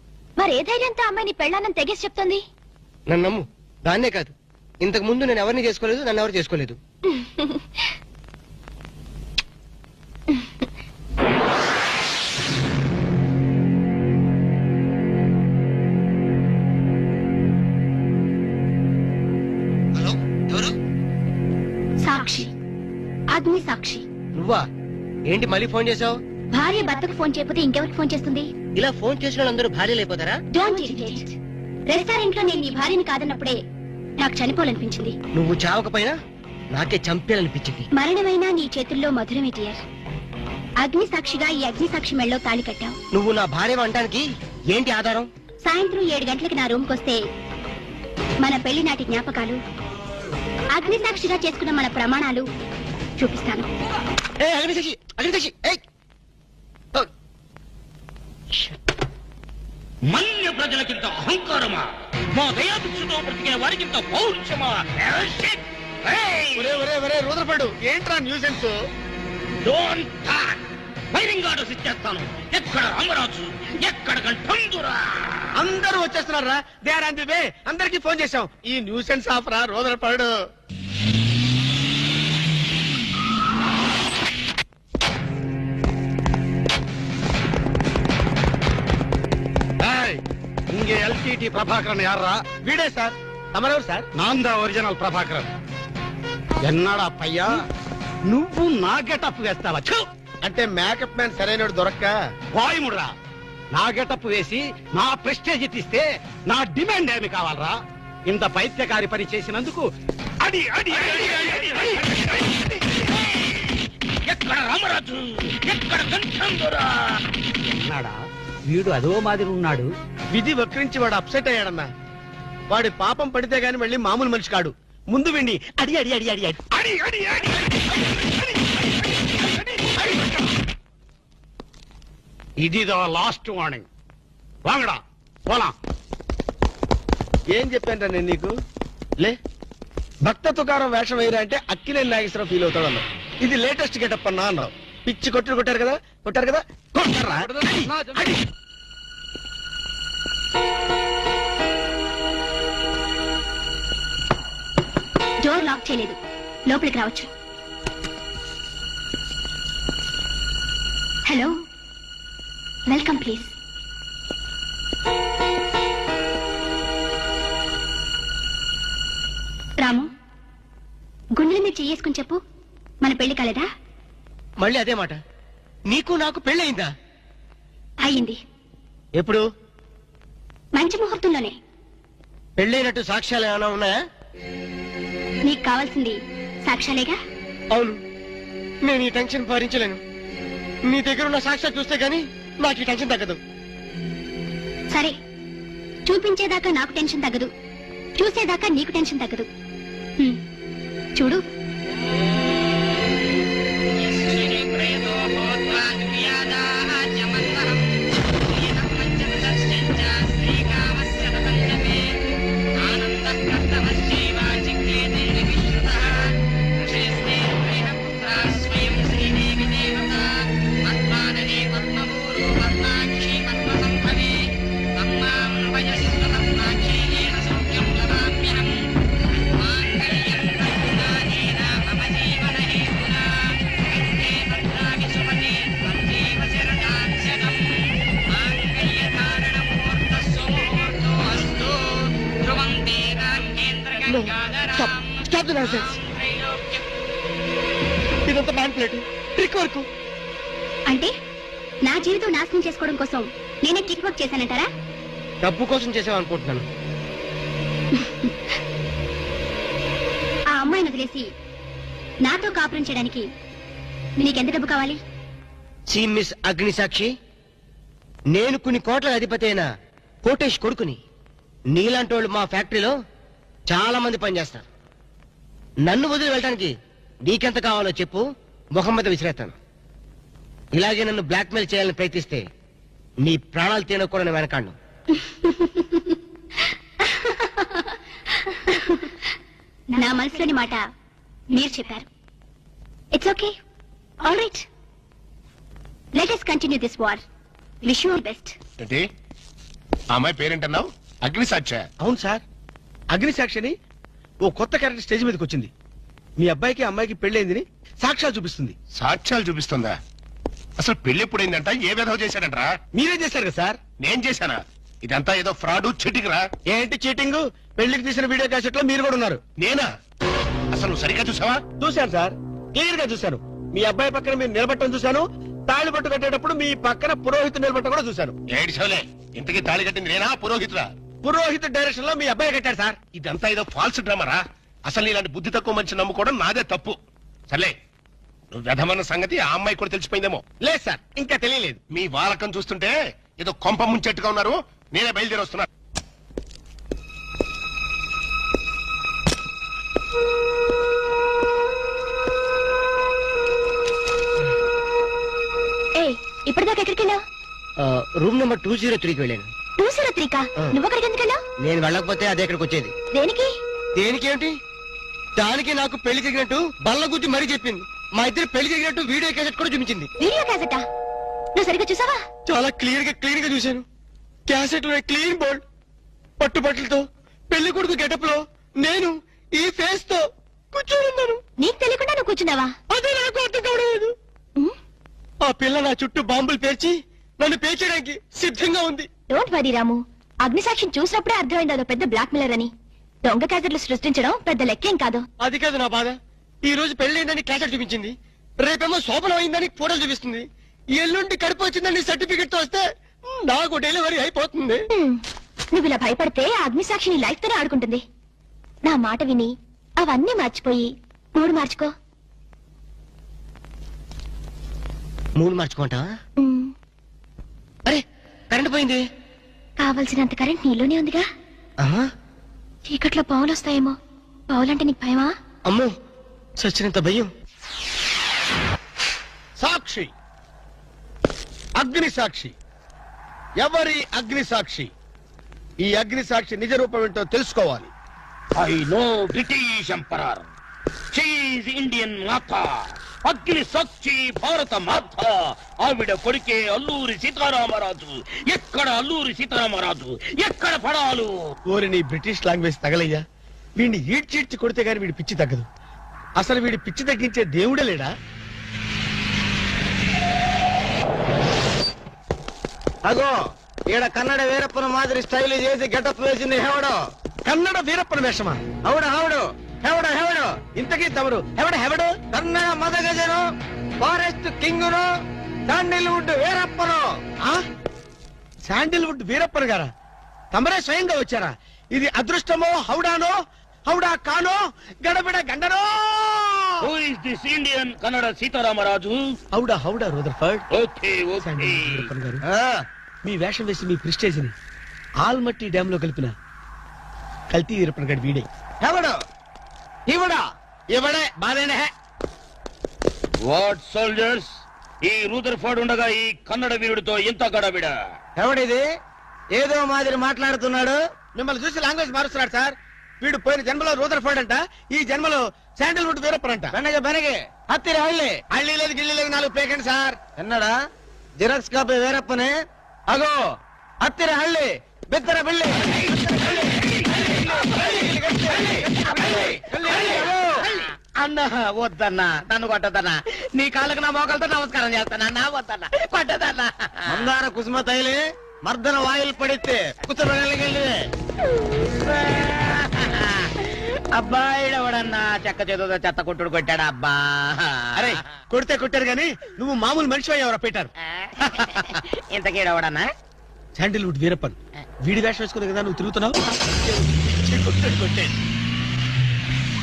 మరి ఏ ధైర్యంతో అమ్మాయిని పెళ్ళానని తెగేసి చెప్తుంది? నన్ను నమ్ము. దాన్నే కాదు, ఇంతకు ముందు నేను ఎవరిని చేసుకోలేదు, నన్ను ఎవరు చేసుకోలేదు. హలో, ఎవరు? సాక్షి, అగ్ని సాక్షి. నువ్వా? ఏంటి మళ్ళీ ఫోన్ చేసావు? భార్య భర్తకు ఫోన్ చేయకపోతే ఇంకెవరికి ఫోన్ చేస్తుంది? ఇలా ఫోన్ చేసిన వాళ్ళందరూ భార్యలు అయిపోతారా? Don't irritate. రెస్టారెంట్ లో నేను నీ భార్యని కాదన్నప్పుడే నాకు చనిపోవాలనిపించింది. నువ్వు చావకపోయినా నాకే చంపేయాలనిపించింది. మరణమైనా నీ చేతుల్లో మధురమే డియర్. అగ్ని సాక్షిగా ఈ అగ్ని సాక్షి మెళ్ళలో తాళి కట్టావు. నువ్వు నా భార్య అనడానికి ఏంటి ఆధారం? సాయంత్రం 7 గంటలకి నా రూమ్ కొస్తే మన పెళ్లి నాటి జ్ఞాపకాలు, అగ్ని సాక్షిగా చేసుకున్న మన ప్రమాణాలు చూపిస్తాను. మన్య ప్రజలకింత అహంకారమా? మా దయాభిక్షతో బ్రతికే వారికింత పౌరుషమా? రూదర్ఫర్డ్, ఏంట్రా nuisance? Don't talk. Firing orders ఇచ్చేస్తాను. ఎక్కడ రామరాజు, ఎక్కడ గంటందురా? అందరూ వచ్చేస్తున్నారా? They are on the way. అందరికి ఫోన్ చేశాం. ఈ న్యూసెన్స్ ఆఫ్ రా రూదర్ఫర్డ్. இங்கே எல்டிடி பிரபாகரன் யாரா? வீடே சார். தமரவர் சார். நான் தான் ఒరిజినల్ ప్రభాకరన్. ఎన్నాడా పయ్యా, నువ్వు నా గెటప్ వేస్తావా? అంటే మేకప్ మ్యాన్ సరైనడు దొరక్క వాయుముడ్రా. నా గెటప్ వేసి నా ప్రెస్టేజ్ తీస్తే నా డిమాండ్ ఏమి కావాలరా? ఇంత పైత్యకారి పని చేసినందుకు అడి అడి ఎక్కడ రామరాజు, ఎక్కడ గంటందురా? ఉన్నాడా? వీడు అదో మాదిరి ఉన్నాడు. విధి వక్రించి వాడు అప్సెట్ అయ్యాడన్నా. వాడి పాపం పడితే గాని మళ్ళీ మామూలు మనిషి కాడు. ముందు విండి అడి అడి అడి అడి అడి అడి అడి ఇది లాస్ట్ వార్నింగ్. వాంగడా పోలా. ఏం చెప్పాను నేను నీకు? లే, భక్త తుకారం వేషం వేయరా అంటే అక్కినే నాగేశ్వరం ఫీల్ అవుతాడు అన్నావు. ఇది లేటెస్ట్ గెటప్ అన్నా అన్నావు. పిచ్చి కొట్టారు కదా కొట్టారా? డోర్ లాక్ చేయలేదు, లోపలికి రావచ్చు. Hello, welcome please. రాము, గుండెల మీద చెయ్యేసుకుని చెప్పు, మన పెళ్లి కాలేదా? మళ్ళీ అదే మాట. నీకు నాకు పెళ్ళయిందా? అయ్యింది. ఎప్పుడు? మంచి ముహూర్తంలోనే. పెళ్ళైనట్టు సాక్ష్యాలు ఏమైనా ఉన్నాయా? నీకు కావాల్సింది సాక్ష్యాలేగా? అవును. నేను ఈ టెన్షన్ భరించలేను. నీ దగ్గర ఉన్న సాక్ష్యాలు చూస్తే గానీ నాకు ఈ టెన్షన్ తగ్గదు. సరే, చూపించేదాకా నాకు టెన్షన్ తగ్గదు, చూసేదాకా నీకు టెన్షన్ తగ్గదు. చూడు. ఆనంద ఇదంతా మ్యాన్ ప్లేట్ ట్రిక్ వర్క్. అంటే నా జీవితం నాశనం చేసుకోవడం కోసం నేనే ట్రిక్ వర్క్ చేశానంటారా? డబ్బు కోసం చేసామనుకుంటున్నాను. ఆ అమ్మాయిని వదిలేసి నాతో కాపురం చేయడానికి నీకెంత డబ్బు కావాలి? మిస్ అగ్నిసాక్షి, నేను కొన్ని కోట్ల అధిపతి అయిన కోటేష్ కొడుకుని. నీలాంటి వాళ్ళు మా ఫ్యాక్టరీలో చాలా మంది పనిచేస్తారు. నన్ను వదిలి వెళ్ళడానికి నీకెంత కావాలో చెప్పు, ముఖం మీద విసిరేస్తాను. ఇలాగే నన్ను బ్లాక్మెయిల్ చేయాలని ప్రయత్నిస్తే నీ ప్రాణాలు తీయడం కూడా నేను వెనకాడను. నా మనసులోని మాట మీరు చెప్పారు. It's okay, all right, let us continue this war. Wish you all best. ఏంటి ఆ అమ్మాయి పేరేంటన్నావు? అగ్నిసాక్షి? అవును సార్, అగ్నిసాక్షిని ఓ కొత్త క్యారెక్టర్ స్టేజ్ మీదకి వచ్చింది. మీ అబ్బాయికి అమ్మాయికి పెళ్ళైందని సాక్ష్యాలు చూపిస్తుంది. సాక్ష్యాలు చూపిస్తుందా? అసలు పెళ్లి ఎప్పుడైందంట? ఏ విధవ చేశాడంటరా? మీరే చేశారు కదా సార్? నేను చేశానా? ఇదంతా ఏదో ఫ్రాడ్ చీటింగ్ రా. ఏంటి చీటింగ్? పెళ్లికి తీసిన వీడియో క్యాసెట్ లో మీరు కూడా ఉన్నారు. నేనా? అసలు నువ్వు సరిగ్గా చూసావా? చూశాను సార్, క్లియర్ గా చూశాను. మీ అబ్బాయి పక్కన మీరు నిలబట్టడం చూశాను. తాళి పట్టు కట్టేటప్పుడు మీ పక్కన పురోహితుడు నిలబట్టడం కూడా చూశాను. ఏడు సోలే, ఇంతకీ తాళి కట్టింది నేనా పురోహితుడా? పురోహిత డైరెక్షన్ లో మీ అబ్బాయి కట్టాడు సార్. ఇదంతా ఏదో ఫాల్స్ డ్రామారా. అసలు ఇలాంటి బుద్ధి తక్కువ మనిషి నమ్ముకోవడం నాదే తప్పు. సర్లే, నువ్వు వ్యధమన్న సంగతి ఆ అమ్మాయి కూడా తెలిసిపోయిందేమో. లేదు సార్, ఇంకా తెలియలేదు. మీ వాలకం చూస్తుంటే ఏదో కొంప ముంచెట్టుగా ఉన్నారు. నేనే బయలుదేరి వస్తున్నా. ఇప్పటిదాకా ఎక్కడికి వెళ్ళావు? రూమ్ నెంబర్ 203కి వెళ్ళాను. 203కా? నువ్వు అక్కడికి ఎందుకు వెళ్ళావు? నేను వెళ్ళకపోతే అదే ఇక్కడికి వచ్చేది. దేనికి? దేనికేమిటి? దానికి నాకు పెళ్లి జరిగినట్టు బల్ల గురించి మరీ చెప్పింది. మా ఇద్దరు పెళ్లి జరిగినట్టు వీడియో క్యాసెట్ కూడా చూపించింది. వీడియో క్యాసెటా? నువ్వు సరిగ్గా చూసావా? చాలా క్లియర్ గా చూశాను. క్యాసెట్ లో క్లీన్ బోల్డ్ పట్టుబట్టలతో పెళ్లి కొడుకు గెటప్ లో నేను ఈ ఫేస్ తో కూర్చోనున్నాను. నీకు తెలియకుండా నువ్వు కూర్చున్నావా? అదే నాకు అర్థం కావడం. ఆ పిల్ల నా చుట్టూ బాంబులు పేర్చి నన్ను పేర్చడానికి సిద్ధంగా ఉంది. డోంట్ వరీ రాము, అగ్నిసాక్షిని చూసినప్పుడే అర్థమైంది అదో పెద్ద బ్లాక్ మెయిలర్ అని. దొంగ క్యాసెట్లు సృష్టించడం పెద్ద లెక్కేం కాదు. అది కాదు నా బాధ. ఈ రోజు పెళ్లైందని క్యాసెట్ చూపించింది, రేపేమో శోభనం అయిందని ఫోటోలు చూపిస్తుంది, ఎల్లుండి కడుపు వచ్చిందని సర్టిఫికెట్ తో వస్తే నాకు డెలివరీ అయిపోతుంది. నువ్వు ఇలా భయపడితే అగ్నిసాక్షిని లైఫ్ తోనే ఆడుకుంటుంది. నా మాట విని అవన్నీ మర్చిపోయి మూడు మార్చుకో. మూడు మార్చుకుంటా? అరే కరెంట్ పోయింది. కావలసినంత కరెంట్ నీలోనే ఉందిగా. చీకట్లో పావులు వస్తాయేమో. పావులంటే నీకు భయమా? అమ్మో, సచ్చినంత భయం. సాక్షి, అగ్ని సాక్షి. ఎవరి అగ్ని సాక్షి? ఈ అగ్ని సాక్షి నిజ రూపం ఏంటో తెలుసుకోవాలి. I know British emperor, she is Indian మాత, అగ్ని సాక్షి భారత మాత. ఆవిడ కొడుకే అల్లూరి సీతారామరాజు. ఎక్కడ అల్లూరి సీతారామరాజు, ఎక్కడ పడాలు? ఓరి నీ బ్రిటిష్ లాంగ్వేజ్ తగలయ్యా. వీడిని ఈడ్చిడ్చి కొడితే గాని వీడి పిచ్చి తగ్గదు. అసలు వీడి పిచ్చి తగ్గించే దేవుడే లేడా? అగో ఈడ కన్నడ వీరప్పన మాదిరి స్టైల్ చేసి గెటప్ వేసింది హెవడో. కన్నడ వీరప్పన వేషమా? అవుడు హెవడు హెవడు హెవడు. ఇంతకీ తమరు హెవడు? కన్నడ మదగజను, ఫారెస్ట్ కింగును, శాండిల్వుడ్ వీరప్పను. శాండిల్వుడ్ వీరప్పన్ గారా? తమరే స్వయంగా వచ్చారా? ఇది అదృష్టమో హౌడానో, హౌడా కానో, గడబిడ గండనో? Who is this Indian Kannada Sitaramaraju? హౌడా Rutherford. Okay okay. Veerappan garu, మీ వేషం వేసి మీ ప్రిస్టేజ్ ని ఆల్మట్టి డ్యామ్ లో కలిపిన కల్తీ వీరప్పన్ గారి వీడే. హెవడు ఇవడా ఇవడే బాధేనే. వాట్ సోల్జర్స్, ఈ రూదర్ఫర్డ్ ఉండగా ఈ కన్నడ వీరుడితో ఎంత గడబిడ? ఎవడిది ఏదో మాదిరి మాట్లాడుతున్నాడు? మిమ్మల్ని చూసి లాంగ్వేజ్ మారుస్తున్నాడు సార్. వీడు పోయిన జన్మలో రూదర్ఫర్డ్ అంట, ఈ జన్మలో శాండిల్వుడ్ వీరప్పన్ అంట. బెనగే హత్తిరి హళ్ళీ లేదు గిల్లి లేదు, 4 పేకండి సార్. ఎన్నడా జిరాక్స్ కాపీ వీరప్పనే. అగో హత్తిరి హళ్ళి బిత్తర బిల్లి. అన్నా వద్దన్నా, నన్ను కొట్టదన్నా. నీ కాళ్ళకు నా మోకాలతో నమస్కారం చేస్తానన్నా. వద్దన్నా, కొట్టదన్నా. మందార కుసుమ తైలి మర్దన వాయిల్ పడితే కుతురగలిగే అబ్బాయిడు ఎవడన్నా చెక్క చేతుతో చెత్త కొట్టుడు కొట్టాడు అబ్బా. అరే కొడితే కొట్టారు గాని నువ్వు మామూలు మనిషి ఎవరా పెట్టారు. ఇంతకీడవడన్నా శాండిల్వుడ్ వీరప్పన్ వీడి వేషం వేసుకునే కదా నువ్వు తిరుగుతున్నావు.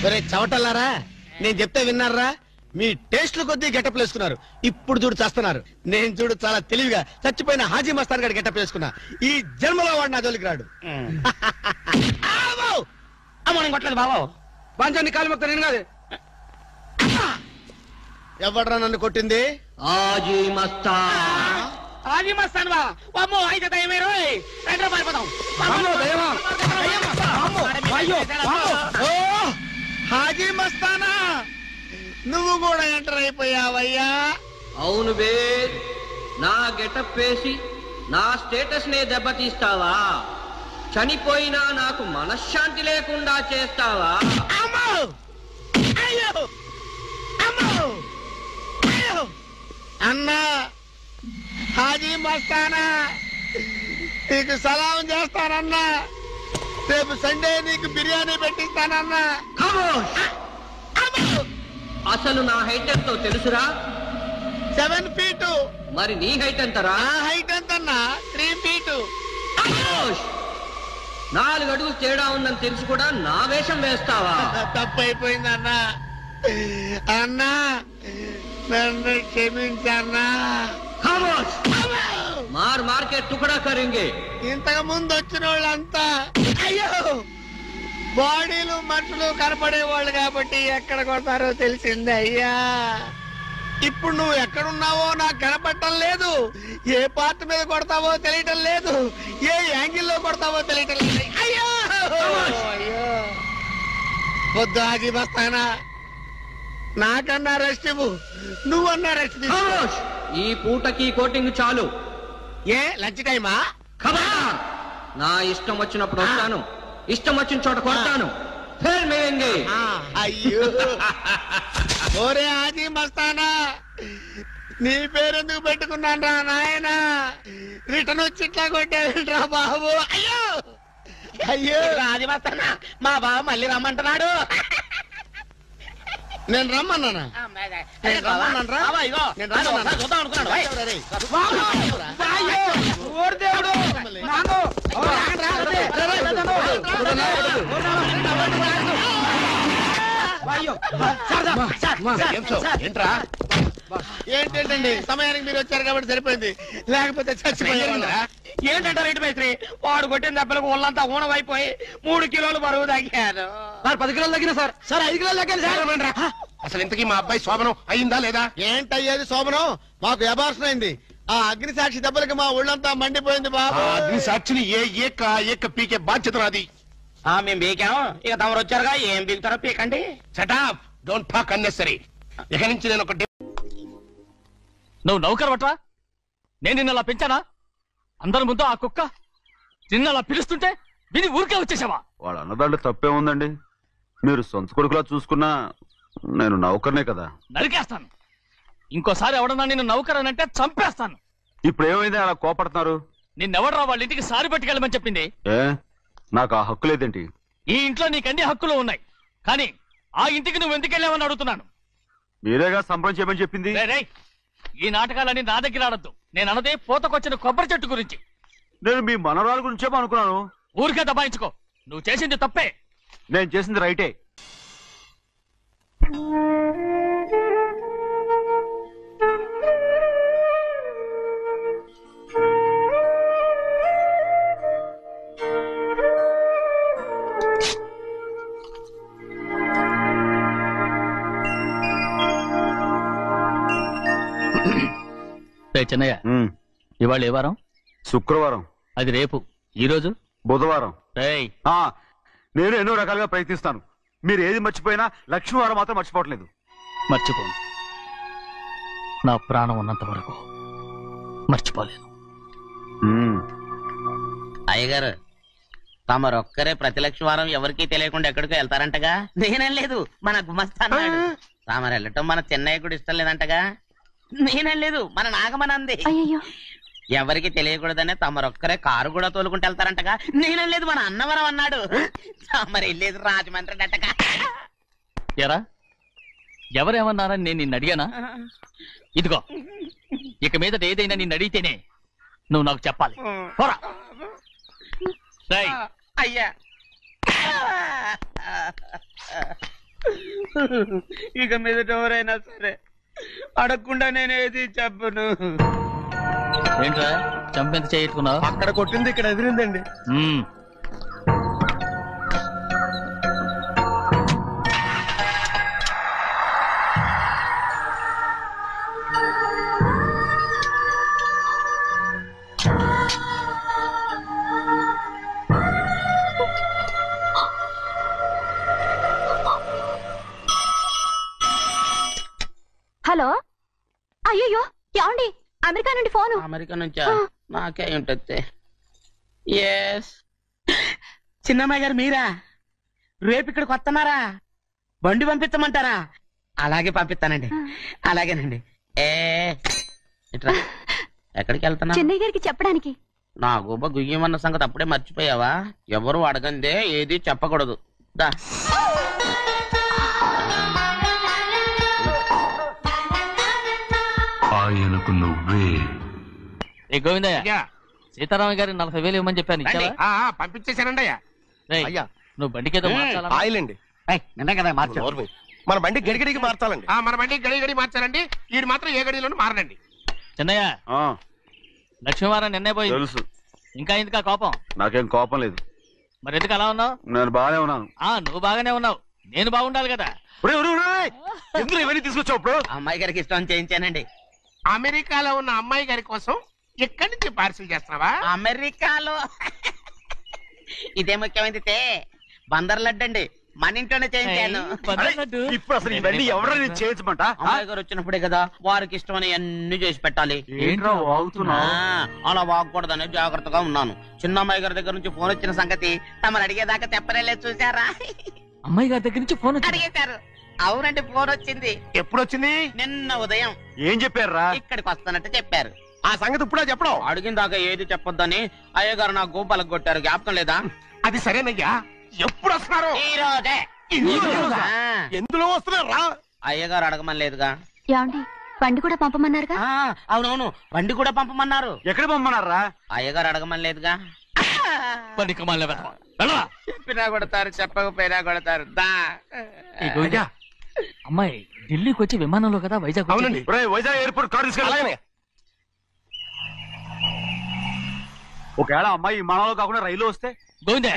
ఒరే చవటల్లారా, నేను చెప్తే విన్నారా? మీ టేస్ట్లు కొద్దీ గెటప్ వేసుకున్నారు. ఇప్పుడు చూడు చేస్తున్నారు. నేను చూడు చాలా తెలివిగా చచ్చిపోయిన హాజీ మస్తాన్ గారు గెటప్ వేసుకున్నా. ఈ జన్మలో వాడు నా జోలికి రాడు. అమ్మని కొట్టలేదు బాబు. బాంచాన్ని కాలు మొక్క నేను కాదు. ఎవడ్రా నన్ను కొట్టింది? హాజీ మస్తాన్. హాజీ మస్తాన్ బా అమ్మో అయితే దయమేరో రండి పారిపోదాం. ఓ హాజీ మస్తానా, నువ్వు కూడా ఎంటర్ అయిపోయావయ్యా. అవును బే, నా గెటప్ వేసి నా స్టేటస్ నే దెబ్బతీస్తావా? చనిపోయినా నాకు మనశ్శాంతి లేకుండా చేస్తావా? అన్నా హాజీ మస్తానా, నీకు సలాం చేస్తానన్నా. రేపు సండే నీకు బిర్యానీ పెట్టిస్తానన్నా. అసలు నా హైట్ ఎంతో తెలుసురా? 7 feet. మరి నీ హైట్ ఎంతరా? నా హైట్ ఎంతన్నా? 3 feet. 4 అడుగులు తేడా ఉందని తెలిసి కూడా నా వేషం వేస్తావా? తప్పైపోయిందన్నా. అన్నా నన్ను క్షమించన్నా. మార్ మార్కెట్ టుకడా కరింగే. ఇంతకు ముందు వచ్చిన వాళ్ళంతా అయ్యో బాడీలు మనుషులు కనపడే వాళ్ళు కాబట్టి ఎక్కడ కొడతారో తెలిసింది అయ్యా. ఇప్పుడు నువ్వు ఎక్కడున్నావో నాకు కనపడటం లేదు. ఏ పార్ట్ మీద కొడతావో తెలియటం లేదు. ఏ యాంగిల్లో కొడతావో తెలియటం లేదు. అయ్యో అయ్యో వద్దు హాజీ మస్తానా, నాకన్నా రెస్ట్ ఇవ్వు. నువ్వన్నా రెస్ట్ తీసుకో. ఈ పూటకి కోటింగ్ చాలు. ఏ లంచ్ టైమా? నా ఇష్టం వచ్చినప్పుడు వస్తాను, ఇష్టం వచ్చిన చోట కొడతాను. అయ్యో ఓరే హాజీ మస్తానా, నీ పేరెందుకు పెట్టుకున్నాను రా నాయనా? రిటర్న్ వచ్చి ఇట్లా కొట్టేరా బాబు. అయ్యో అయ్యో హాజీ మస్తానా, మా బావ మళ్ళీ రమ్మంటున్నాడు. నేను రమ్మన్నానా? నేను రమ్మన్నాను రా. నేను రమ్మన్నా చూద్దాం అనుకున్నాడు. ఏంటండి సమయానికి మీరు వచ్చారు కాబట్టి సరిపోయింది, లేకపోతే చచ్చిపోయారా? ఏంటంటే రేటు మేస్త్రి, వాడు కొట్టిన దెబ్బలకు ఒళ్ళంతా ఊనమైపోయి 3 కిలోలు బరువు తగ్గాను. 10 కిలోలు తగ్గిన సార్. 5 కిలోలు తగ్గాను సార్. అసలు ఇంతకీ మా అబ్బాయి శోభనం అయిందా లేదా? ఏంటయ్యేది శోభనం? మాకు అబార్షన్ అయింది. ఆ అగ్ని సాక్షి దెబ్బలకి మా ఒళ్ళంతా మండిపోయింది బాబు. అగ్ని సాక్షిని ఏక పీకే బాధ్యత నాది. మేము బీకాము, ఇక తమరు వచ్చారుగా, ఏం బీగుతారో పీకండి. Shut up, don't talk unnecessary. ఇక నుంచి నేను ఒక నువ్వు నౌకర్ పట్రా? నేను నిన్నలా పెంచానా? అందరి ముందు ఆ కుక్క నిన్నలా పిలుస్తుంటే విని ఊరికే వచ్చేసావా? వాడు అన్నదాంట్లో తప్పే ఉందండి. మీరు సొంత కొడుకులా చూసుకున్నా నేను నౌకర్నే కదా. నరికేస్తాను. ఇంకోసారి ఎవడన్నా నిన్ను నౌకర్ అని అంటే చంపేస్తాను. ఇప్పుడు ఏమైంది అలా కోపడుతున్నారు? నిన్నెవడరా వాళ్ళ ఇంటికి సారి పట్టుకెళ్ళమని చెప్పింది? ఏ నాకు ఆ హక్కు లేదేంటి? ఈ ఇంట్లో నీకన్ని హక్కులు ఉన్నాయి, కానీ ఆ ఇంటికి నువ్వు ఎందుకు వెళ్ళావని అడుగుతున్నాను. మీరేగా సంబరం చేయమని చెప్పింది. ఈ నాటకాలన్నీ నా దగ్గర ఆడద్దు. నేను అన్నదే పూతకొచ్చిన కొబ్బరి చెట్టు గురించి. నేను మీ మనవరాల గురించేమో అనుకున్నాను. ఊరికే దబాయించుకో. నువ్వు చేసింది తప్పే. నేను చేసింది రైటే. చిన్నయ్య, ఇవాళ ఏ వారం? శుక్రవారం. అది రేపు. ఈ రోజు బుధవారం. నేను ఎన్నో రకాలుగా ప్రయత్నిస్తాను. మీరు ఏది మర్చిపోయినా లక్ష్మీవారం మాత్రం మర్చిపోవట్లేదు. మర్చిపోను. నా ప్రాణం ఉన్నంత వరకు మర్చిపోలేను. అయ్యగారు, తమరొక్కరే ప్రతి లక్ష్మీవారం ఎవరికీ తెలియకుండా ఎక్కడికో వెళ్తారంటగా? నేనేం లేదు, మన గుమస్తాను. తామరు వెళ్ళటం మన చెన్నయ్య కూడా ఇష్టం లేదంటగా? నేనేం లేదు, మన నాగమనంది. అయ్యో ఎవరికి తెలియకూడదనే తమరొక్కరే కారు కూడా తోలుకుంటూ వెళ్తారంటగా. నేనలేదు, మన అన్నవరం అన్నాడు. తమరు వెళ్ళేది రాజమండ్రి అంటగా. ఎరా ఎవరేమన్నారని నేను నిన్ను అడిగానా? ఇదిగో ఇక మీద ఏదైనా నిన్ను అడిగితేనే నువ్వు నాకు చెప్పాలి. పోరా. అయ్యా ఇక మీదట ఎవరైనా సరే అడగకుండా నేనేది చెప్పను. ఏంట్రా చంపెంత చేయట్టుకున్నావు? అక్కడ కొట్టింది ఇక్కడ ఎదిరిందండి. హలో, అయ్యో ఏమండి? అమెరికా నుండి ఫోను. అమెరికా నుంచా? నాకే ఉంటుంది. ఎస్, చిన్నమ్మాయి గారు మీరా? రేపు ఇక్కడికి వస్తున్నారా? బండి పంపించమంటారా? అలాగే పంపిస్తానండి. అలాగేనండి. ఇట్రా. ఎక్కడికి వెళ్తున్నా? చెన్నై గారికి చెప్పడానికి. నా గుబ్బ గుయ్యమన్న సంగతి అప్పుడే మర్చిపోయావా? ఎవరు అడగందే ఏది చెప్పకూడదు. దా. ఆయనకు నువ్వే. ఏ గోవిందయ్య, సీతారామ గారి 40,000 ఇవ్వమని చెప్పాను. పంపించేశానండి అయ్యా. అయ్యా నువ్వు బండికేదో మార్చాలా? ఆయిల్ అండి. కదా మార్చారు. మన బండి గడిగడికి మార్చాలండి. మన బండి గడి మార్చాలండి. వీడు మాత్రం ఏ గడిలోనూ మారనండి. చిన్నయ్య, లక్ష్మీవారం నిన్నే పోయింది. తెలుసు. ఇంకా ఎందుకా కోపం? నాకేం కోపం లేదు. మరి ఎందుకు అలా ఉన్నావు? నేను బాగానే ఉన్నాను. నువ్వు బాగానే ఉన్నావు, నేను బాగుండాలి కదా. ఎందుకు ఇవన్నీ తీసుకొచ్చావు? ఇప్పుడు అమ్మాయి గారికి ఇష్టం చేయించానండి. అమెరికాలో ఉన్న అమ్మాయి గారి కోసం ఎక్కడి నుంచి పార్సిల్ చేస్తున్నావా? అమెరికాలో ఇదే ముఖ్యమైనది. బందర్ లడ్డు అండి, మన ఇంట్లోనే చేయించాను. ఇప్పుడు అసలు ఇవన్నీ ఎవరైనా చేయించమంట? అమ్మాయి గారు వచ్చినప్పుడే కదా వారికి ఇష్టమని అన్ని చేసి పెట్టాలి. ఏంట్రా వాగుతున్నావు? అలా వాగకూడదని జాగ్రత్తగా ఉన్నాను. చిన్న అమ్మాయి గారి దగ్గర నుంచి ఫోన్ వచ్చిన సంగతి తమరు అడిగేదాకా తెప్పరేలేదు. చూసారా? అమ్మాయి గారి దగ్గర నుంచి ఫోన్ అడిగేశారు. అవునండి, ఫోన్ వచ్చింది. ఎప్పుడు వచ్చింది? నిన్న ఉదయం. ఏం చెప్పారా? ఇక్కడికి వస్తానంటే చెప్పారు. ఆ సంగతి ఇప్పుడే చెప్పడం. అడిగిందాకా ఏది చెప్పొద్దని అయ్యగారు నా గోపాలకు కొట్టారు. జ్ఞాపకం లేదా? అది సరేనయ్యా. ఎప్పుడు వస్తున్నారు? ఈ రోజే. ఎందులో వస్తున్నారా? అయ్యగారు అడగమని లేదుగా. ఏమండి, బండి కూడా పంపమన్నారుగా? అవునవును, బండి కూడా పంపమన్నారు. ఎక్కడ పంపమన్నారా? అయ్యగారు అడగమని లేదుగా. చెప్పినా కొడతారు, చెప్పకపోయినా కొడతారు. అమ్మాయి ఢిల్లీకి వచ్చి విమానంలో కదా వైజాగ్. అవునండి. వైజాగ్ ఎయిర్పోర్ట్ కార్ తీసుకెళ్ళి. ఒకవేళ అమ్మాయి విమానంలో కాకుండా రైలు వస్తే? గోవిందే,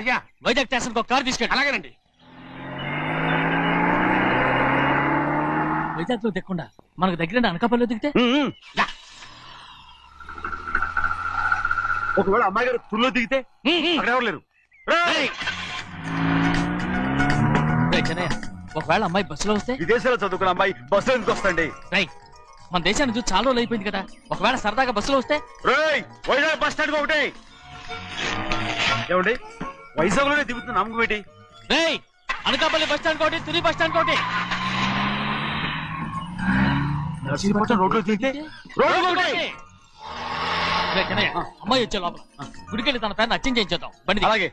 వైజాగ్ స్టేషన్ ఒక కార్ తీసుకెళ్ళి. అలాగేనండి. వైజాగ్ లో దిక్కుండా మనకు దగ్గర అనకాపల్లిలో దిగితే? ఒకవేళ అమ్మాయి గారు తుల్లో దిగితే? అక్కడ ఎవరు లేరు. ఒకవేళ అమ్మాయి బస్సులో వస్తే? విదేశాల్లో చదువుకున్న అమ్మాయి బస్సులో ఎందుకు వస్తండి? మన దేశాన్ని చూసి చాలా రోజులు అయిపోయింది కదా. ఒకవేళ సరదాగా బస్సులో వస్తే? వైజాగ్ బస్ స్టాండ్ ఒకటి. ఏమండి, వైజాగ్ లోనే దిగుతున్న నమ్మకం ఏంటి? అనకాపల్లి బస్ స్టాండ్ కోటి, తుని బస్ స్టాండ్ కోటి. నర్సీపట్నం రోడ్లో దిగితే అమ్మాయి వచ్చే లోపల గుడికెళ్ళి తన పేరుని అచ్చం చేయించేద్దాం. బండి అలాగే.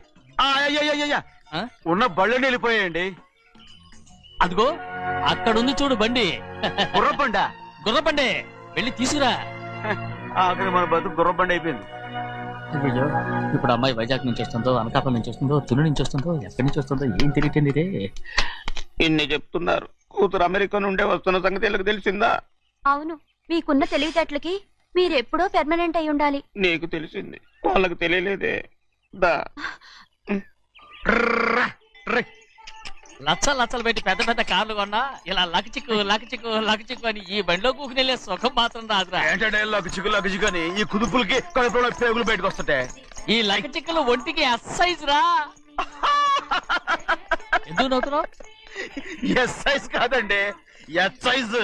ఉన్న బళ్ళని వెళ్ళిపోయాయండి. అదిగో అక్కడుంది చూడు బండి. గుర్రబండా? గుర్రబండి, వెళ్ళి తీసుకురా. అక్కడ మన బతుకు గుర్రబండి అయిపోయింది. అయ్యో, ఇప్పుడు అమ్మాయి వైజాగ్ నుంచి వస్తుందో, అనకాపల్లి నుంచి వస్తుందో, తుని నుంచి వస్తుందో, ఎక్కడి నుంచి వస్తుందో ఏం తెలియటండి రే. ఇన్ని చెప్తున్నారు, కూతురు అమెరికా నుండే వస్తున్న సంగతి వీళ్ళకి తెలిసిందా? అవును, మీకున్న తెలివితేటలకి మీరెప్పుడో పెర్మనెంట్ అయి ఉండాలి. నీకు తెలిసింది, వాళ్ళకి తెలియలేదే. దా లచ్చలు పెట్టి పెద్ద పెద్ద కార్లు కొన్నా ఇలా లకచిక్కు లకచిక్కు లకచిక్కు అని ఈ బండిలో కూకుని వెళ్ళే సుఖం మాత్రం రాదురా. లకచిక్కు అని ఈ కుదుపులకి కడుపులో పేగులు బయటకు వస్తుంటాయి. ఈ లకచిక్కులు ఒంటికి ఎక్సైజ్ రా. ఎందుకు నవ్వుతున్నావు? ఎక్సైజ్ కాదండి, ఎక్సైజ్.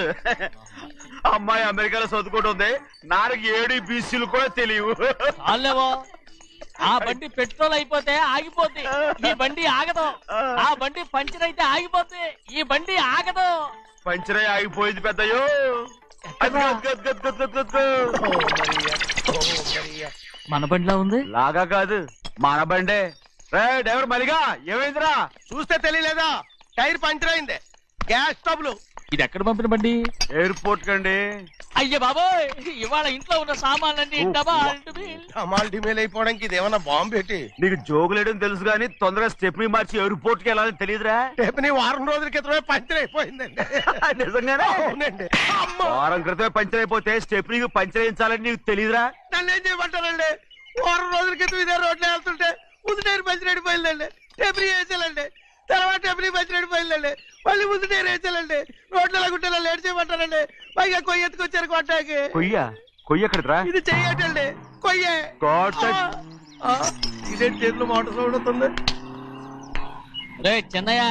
అమ్మాయి అమెరికాలో చదువుకుంటుంది, నాకు 7 BCలు కూడా తెలియవు. చాలేవో, ఆ బండి పెట్రోల్ అయిపోతే ఆగిపోద్ది, ఈ బండి ఆగదు. ఆ బండి పంచర్ అయితే ఆగిపోద్ది, ఈ బండి ఆగదు. పంచర్ ఆగిపోయింది పెద్దయ్యో. మన బండిలా ఉంది. లాగా కాదు మన బండే. డ్రైవర్ మరిగా ఏమైందిరా? చూస్తే తెలియలేదా? టైర్ పంచర్ అయింది. Gas trouble. ఇది ఎక్కడ పంపిన బండి? ఎయిర్పోర్ట్ కండి. అయ్యే బాబోయ్, ఇవాళ ఇంట్లో ఉన్న సామాన్లన్నీ డమాల్ డిమేల్ అయిపోవడానికి ఇది ఏమన్నా బాంబు పెట్టి. నీకు జోగులేయడం తెలుసు కానీ తొందరగా స్టెప్ని మార్చి ఎయిర్పోర్ట్ కి వెళ్ళాలని తెలియదురా? స్టెప్ని వారం రోజుల క్రితమే పంచర్ అయిపోయిందండి. నిజంగానే? అవునండి. వారం క్రితమే పంచర్ అయిపోతే స్టెప్ని పంచర్ వేయించాలని నీకు తెలియదురా? నన్ను ఏం చేయమంటారండి? వారం రోజుల క్రితం ఇదే రోడ్లో వెళ్తుంటే ముందు టైర్ పంచర్ అయిపోయిందండి. స్టెప్ని వేసాలండి. తర్వాత స్టెప్ని పంచర్ అయిపోయిందండి. మళ్ళీ ముందు టైర్ వేసాలండి. రోడ్లు ఎలాగుంటే నన్ను ఏడు చేయమంటారండి. పైగా కొయ్య ఎత్తుకొచ్చారు కొట్టాకి. కొయ్య ఎక్కడరా? ఇది చెయ్యటండి. కొయ్యే. ఇదే చేతులు మోటార్ సౌండ్ అవుతుంది. రే చిన్నయ్య,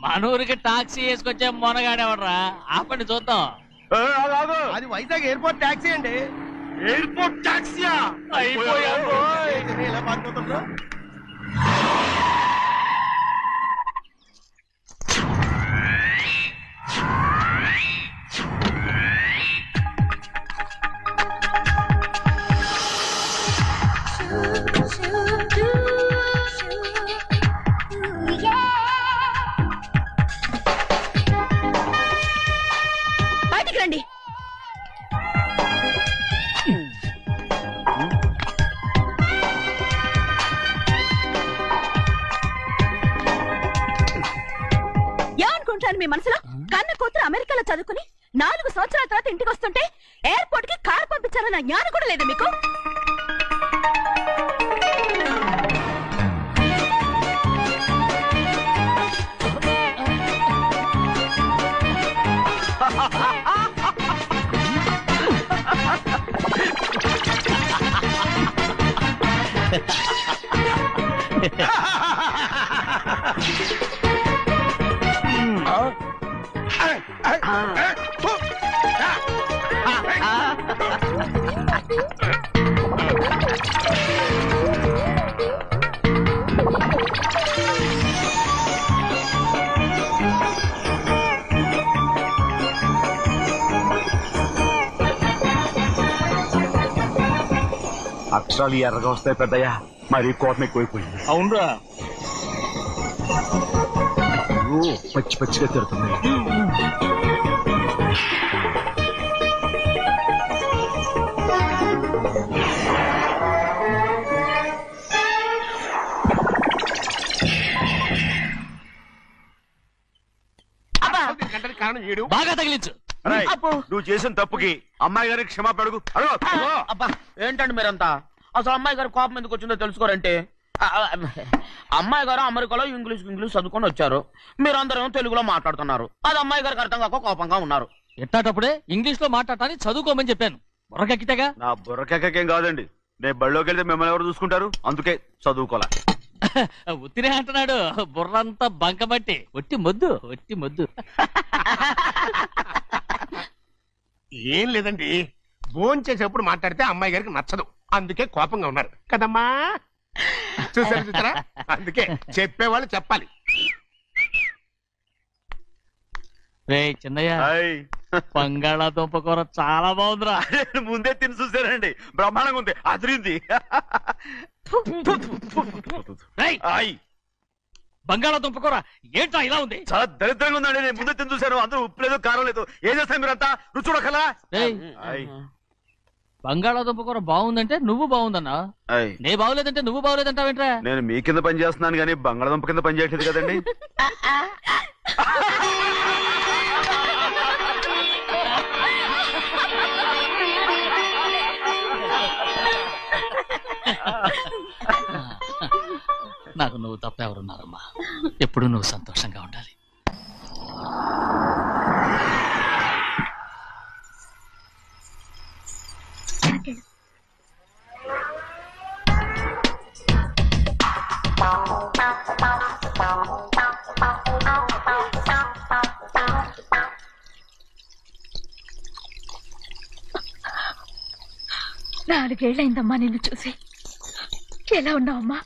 మనూరికి టాక్సీ వేసుకొచ్చే మొనగాడేవడరా? ఆపండి చూద్దాం. అది వైజాగ్ ఎయిర్పోర్ట్ టాక్సీ అండి. ఎయిర్పోర్ట్ టాక్సీయా? ఇలా పారిపోతుండ్రా? బయటికి రండి. ఏమనుకుంటాను మీ మనసులో? కన్న కూతురు అమెరికాలో చదువుకుని 4 సంవత్సరాల తర్వాత ఇంటికి వస్తుంటే ఎయిర్పోర్ట్ కి కారు పంపించాలన్న జ్ఞానం కూడా లేదా మీకు? అక్షరాలు ఎర్రగా వస్తాయి పెద్దయ్యా. మరి కోపం ఎక్కువైపోయింది. అవునరా, పచ్చి పచ్చిగా తిడుతుంది. బాగా తగిలించు. నువ్వు చేసిన తప్పుకి అమ్మాయి గారికి క్షమాపణ అడుగు. అబ్బా ఏంటండి మీరంతా? అసలు అమ్మాయి గారు కోపం ఎందుకు వచ్చిందో తెలుసుకోరంటే, అమ్మాయి గారు అమెరికాలో ఇంగ్లీష్ చదువుకొని వచ్చారు. మీరందరూ తెలుగులో మాట్లాడుతున్నారు. అది అమ్మాయి గారికి అర్థం కాక కోపంగా ఉన్నారు. ఎట్టాటప్పుడే ఇంగ్లీష్ లో మాట్లాడటానికి చదువుకోమని చెప్పాను. బుర్రకెక్కితేగా. నా బుర్రకెక్కకేం కాదండి. నేను బళ్ళోకి వెళ్తే మిమ్మల్ని ఎవరు చూసుకుంటారు? అందుకే చదువుకోలే. ఉత్తినే అంటున్నాడు. బుర్రంతా బంకబట్టి. ఒట్టి మొద్దు, ఒట్టి మొద్దు. ఏం లేదండి, భోజనం చేసేప్పుడు మాట్లాడితే అమ్మాయి గారికి నచ్చదు. అందుకే కోపంగా ఉన్నారు కదమ్మా. చూసారా? అందుకే చెప్పేవాళ్ళు చెప్పాలి. రే చిన్నయ్య, బంగాళాదుంప కూర చాలా బాగుందిరా. ముందే తిని చూసానండి, బ్రహ్మాండంగా ఉంది, అదిరింది. బంగాళాదుంప కూర ఏంటా ఇలా ఉంది? చాలా దరిద్రంగా ఉందండి. నేను ముందే తిని చూశాను. అందరూ ఉప్పు లేదు, కారం లేదు. ఏం చేస్తాను మీరంతా? రుచి చూడకలా. బంగాళాదుంప కూర బాగుందంటే నువ్వు బాగుందన్నా, నే బాగులేదంటే నువ్వు బాగులేదంటావేంట్రా? నేను మీ కింద పని చేస్తున్నాను కానీ బంగాళాదుంప కింద పని చేయట్లేదు కదండి. నాకు నువ్వు తప్ప ఎవరున్నారమ్మా? ఎప్పుడు నువ్వు సంతోషంగా ఉండాలి. నాలుగేళ్లైందమ్మా నిన్ను చూసి. ఎలా ఉన్నావమ్మా?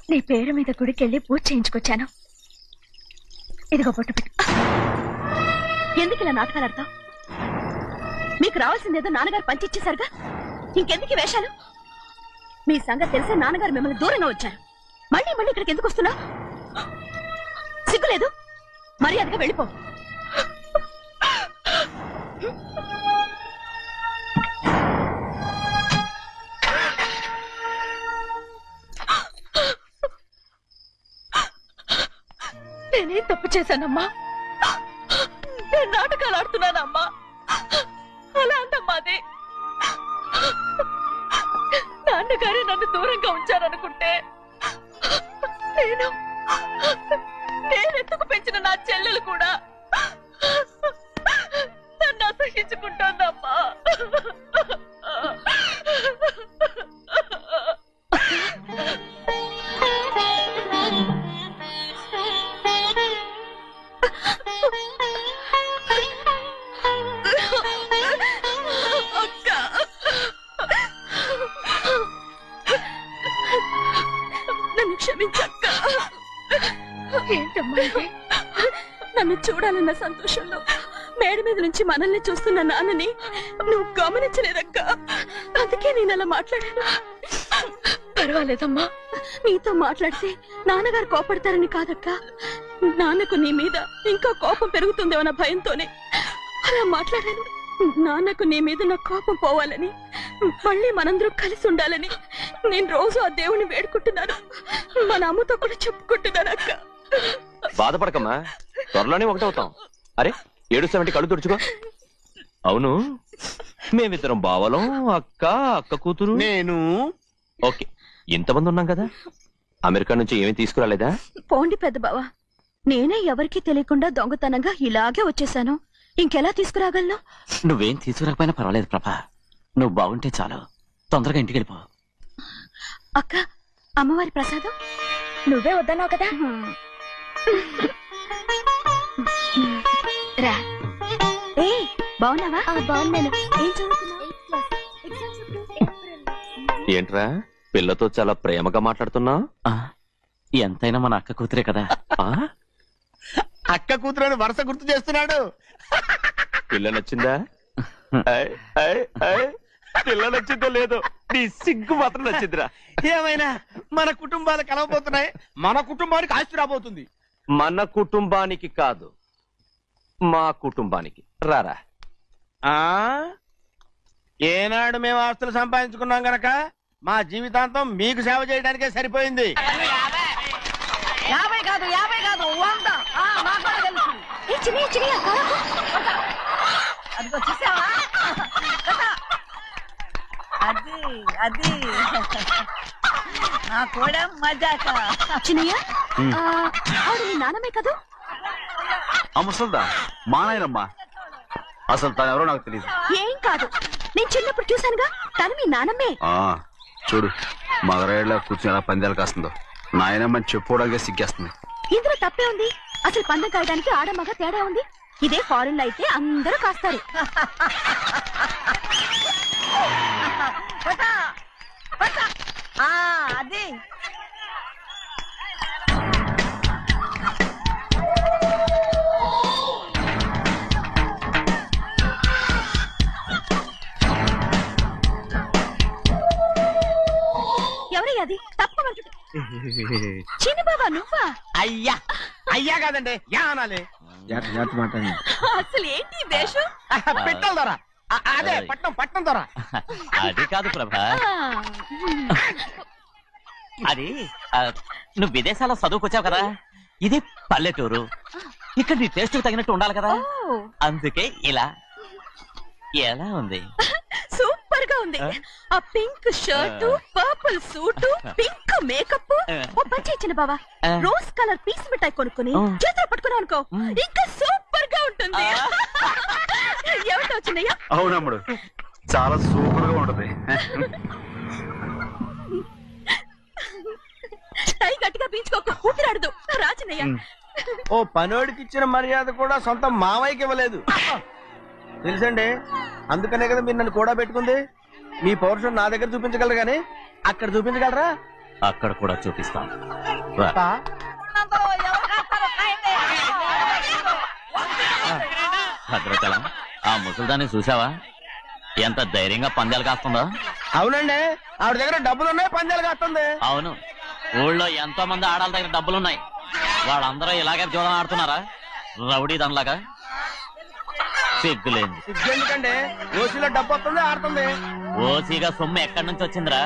నీ పేరు మీద గుడికెళ్ళి పూజ చేయించుకొచ్చాను. ఇదిగో బొట్టు పెట్టు. ఎందుకు ఇలా నాటకాలు ఆడతావు? మీకు రావాల్సిందేదో నాన్నగారు పంచిచ్చేశారుగా, ఇంకెందుకు వేషాలు? మీ సంగతి తెలిసే నాన్నగారు మిమ్మల్ని దూరంగా వచ్చారు. మళ్ళీ మళ్ళీ ఇక్కడికి ఎందుకు వస్తున్నా? సిగ్గులేదు? మర్యాదగా వెళ్ళిపో. నేనేం తప్పు చేశానమ్మా? నేను నాటకాలు ఆడుతున్నానమ్మా. అలా అంటమ్మా. అదే నాన్నగారే నన్ను దూరంగా ఉంచారనుకుంటే నేనెందుకు పెంచిన నా చెల్లెలు కూడా నన్ను అసహించుకుంటోందమ్మా. నన్ను క్షమించక్క. ఏంటమ్మా నన్ను చూడాలన్న సంతోషంలో మేడ మీద నుంచి మనల్ని చూస్తున్న నాన్నని నువ్వు గమనించలేదక్క. అందుకే నేను అలా మాట్లాడాను. పర్వాలేదమ్మా, నీతో మాట్లాడితే నాన్నగారు కోపడతారని కాదక్క. నాన్నకు నీ మీద ఇంకా కోపం పెరుగుతుందేమన్న భయంతోనే అలా మాట్లాడాను. నాన్నకు నీ మీద నా కోపం పోవాలని, మళ్ళీ మనందరూ కలిసి ఉండాలని నేను రోజు ఆ దేవుని వేడుకుంటున్నాను. మన అమ్మతో కూడా చెప్పుకుంటున్నాను అక్క. బాధపడకమ్మా, త్వరలోనే ఒకటవుతాం. అరే ఏడుస్తామంటే కళ్ళు తుడుచుకో. అవును, మేమిద్దరం బావలం, అక్క కూతురు, నేను. ఓకే, ఇంతమంది ఉన్నాం కదా. అమెరికా నుంచి ఏమీ తీసుకురాలేదా? పోండి పెద్ద బావ, నేనే ఎవరికీ తెలియకుండా దొంగతనంగా ఇలాగే వచ్చేసాను. ఇంకెలా తీసుకురాగలను? నువ్వేం తీసుకురాకపోయినా పర్వాలేదు ప్రభా, నువ్వు బాగుంటే చాలు. తొందరగా ఇంటికి వెళ్ళిపో. అక్క, అమ్మవారి ప్రసాదం నువ్వే వద్దన్నావు కదా. రా. ఏ బాగున్నావా? బాగున్నాను. ఏం చదువుతున్నావు? ఏంట్రా పిల్లతో చాలా ప్రేమగా మాట్లాడుతున్నా? ఎంతైనా మన అక్క కూతురే కదా. అక్క కూతురని వరుస గుర్తు చేస్తున్నాడు. పిల్ల నచ్చిందా? పిల్ల నచ్చిందో లేదో, నీ సిగ్గు మాత్రం నచ్చిందిరా. ఏమైనా మన కుటుంబాలు కలవబోతున్నాయి. మన కుటుంబానికి ఆస్తి రాబోతుంది. మన కుటుంబానికి కాదు, మా కుటుంబానికి. రారా. ఏనాడు మేము ఆస్తులు సంపాదించుకున్నాం గనక మా జీవితాంతం మీకు సేవ చేయడానికే సరిపోయింది. 50 కాదు 100. అదిగో చూసావా? అది నా కూడా మజాక. చిన్నయ్య, ఆవిడ నీ నాన్నమే కదా? ముసల్దా మా నాయనమ్మా. అసలు తను ఎవరో నాకు తెలియదు. ఏం కాదు, నేను చిన్నప్పుడు చూశానుగా. తను మీ నాన్నమే. చూడు మగరాయిలా కూర్చుని ఎలా పందాలు కాస్తుందో. నాయనమ్మని చెప్పుకోవడానికి సిగ్గేస్తుంది. ఇందులో తప్పే ఉంది? అసలు పందెం కాయడానికి ఆడమగ తేడా ఉంది. ఇదే ఫారెన్ లో అయితే అందరూ కాస్తారు. అది ఎవరయ్యా అది? తప్పమంటు చిన్న బాబా నువ్వా? అయ్యా అయ్యా కాదండి, యా అనాలి. అసలు ఏంటి వేషం? పెట్టాల ద్వారా. అదే పట్నం ద్వారా. అది కాదు ప్రభా, అది నువ్వు విదేశాల్లో చదువుకొచ్చావు కదా. ఇది పల్లెటూరు, ఇక్కడ నీ టేస్ట్ తగినట్టు ఉండాలి కదా. అందుకే ఇలా. ఎలా ఉంది? సూపర్ గా ఉంది. ఆ pink shirt, purple suit, pink makeup. ఓ పని చిన్న బావా, రోజ్ కలర్ పీస్ మిఠాయి కొనుక్కుని చేతిలో పట్టుకున్నావు అనుకో, ఇంకా సూపర్ గా ఉంటుంది. ఎవరితో వచ్చిందయ్యా? అవునమ్ముడు, చాలా సూపర్ గా ఉంటది. టై గట్టిగా పీంచుకోకు, ఊపిరాడదు. రాజనయ్య, ఓ పనోడికి ఇచ్చిన మర్యాద కూడా సొంత మావయ్యకి ఇవ్వలేదు తెలుసండి. అందుకనే కదా మీరు నన్ను కూడా పెట్టుకుంది. మీ పౌరుషం నా దగ్గర చూపించగలరు గానీ అక్కడ చూపించగలరా? అక్కడ కూడా చూపిస్తాం. భద్రతల ఆ ముసల్దాన్ని చూసావా? ఎంత ధైర్యంగా పందాలు కాస్తుందో. అవునండి, ఆవిడ దగ్గర డబ్బులున్నాయి, పందాలు కాస్తుంది. అవును, ఊళ్ళో ఎంతో మంది ఆడాళ్ళ దగ్గర డబ్బులున్నాయి. వాళ్ళందరూ ఇలాగే జోదం ఆడుతున్నారా రౌడీ దానిలాగా? సిగ్గులేదు. ఎందుకండి ఓసీలో డబ్బు వస్తుంది, ఆడుతుంది. ఓసీగా సొమ్ము ఎక్కడి నుంచి వచ్చిందిరా?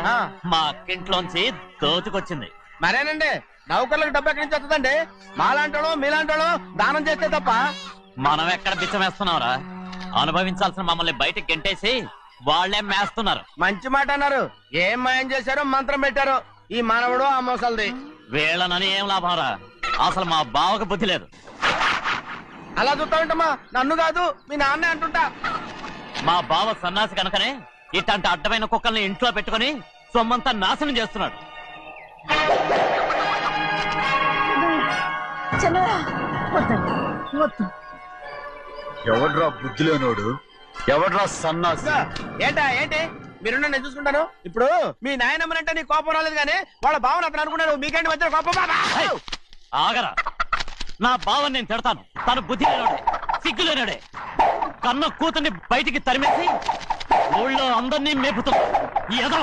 మా అక్కింట్లోంచి దోచుకొచ్చింది. మరేనండి, నౌకర్లకు డబ్బు ఎక్కడి నుంచి వస్తుందండి? మాలాంటోళ్ళు మీలాంటోళ్ళు దానం చేస్తే తప్ప. మనం ఎక్కడ బిచ్చం వేస్తున్నావురా? అనుభవించాల్సిన మమ్మల్ని బయటకు గెంటేసి వాళ్లే మేస్తున్నారు. మంచి మాట అన్నారు. ఏం మాయం చేశారో, మంత్రం పెట్టారో ఈ మానవుడు ఆ మోసల్ది. వీళ్ళనని ఏం లాభంరా? అసలు మా బావకు బుద్ధి లేదు. అలా చూస్తా ఉంటామా? నన్ను కాదు, మీ నాన్నే అంటుంటా. మా బావ సన్నాసి కనుకనే ఇట్లాంటి అడ్డమైన కుక్కల్ని ఇంట్లో పెట్టుకుని సొమ్మంతా నాశనం చేస్తున్నాడు. ఎవడ్రా బుద్ధిలోనోడు? ఎవడ్రా సన్నాసి? ఏంటి మీరు నేను చూసుకుంటాను. ఇప్పుడు మీ నాయనమ్మనంటే నీ కోపం రాలేదు కానీ వాళ్ళ బావని అతను అనుకున్నాడు. మీకేంటి మధ్య కోపం? ఆగరా, నా బావని నేను తిడతాను. తను బుద్ధి లేనాడే, సిగ్గు లేనాడే. కన్న కూతుర్ని బయటికి తరిమేసి ఊళ్ళో అందరినీ మేపుతున్నా. ఏదో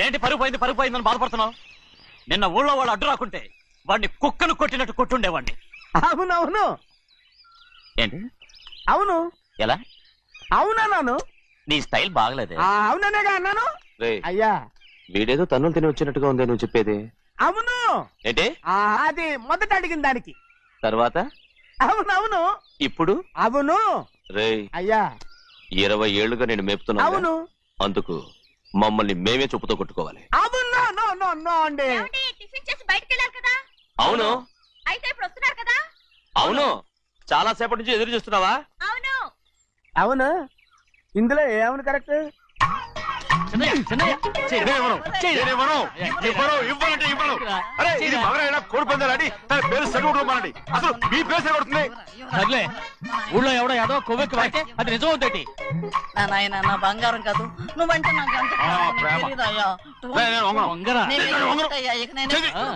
ఏంటి పరుగు పోయిందని బాధపడుతున్నావు? నిన్న ఊళ్ళో వాళ్ళు అడ్డు రాకుంటే వాడిని కుక్కను కొట్టినట్టు కొట్టుండేవాడిని. అవునవును. ఏంటి? అవును. ఎలా? అవునన్నాను. నీ స్టైల్ బాగలేదే. అవుననేగా అన్నాను. అయ్యా, వీడేదో తన్నులు తిని వచ్చినట్టుగా ఉంది నువ్వు చెప్పేది. అవును. ఏంటి? అది మొదట అడిగిన దానికి తర్వాత అవునవును. ఇప్పుడు అవును. రే అయ్యా, 20 ఏళ్లుగా నేను మేపుతున్నా. అవును. అందుకు మమ్మల్ని మేమే చెప్పుతో కొట్టుకోవాలి. అండి. టిఫిన్ చేసి బయటికి వెళ్ళారు కదా? అవును. అయితే ఇప్పుడు వస్తున్నారు కదా? అవును. చాలా సేపటి నుంచి ఎదురు చూస్తున్నావా? అవును. అవును. ఇందులో ఏమను కరెక్ట్? కోడి పందాలని తన పేరు సరిగొట్టుకోమనండి. అసలు మీ పేరు సరిగొడుతుంది. సర్లే, ఊళ్ళో ఎవడో ఏదో కొవ్వెక్కి వాడితే అది నిజం అవుతాయి. నా బంగారం కాదు నువ్వంటే నాకు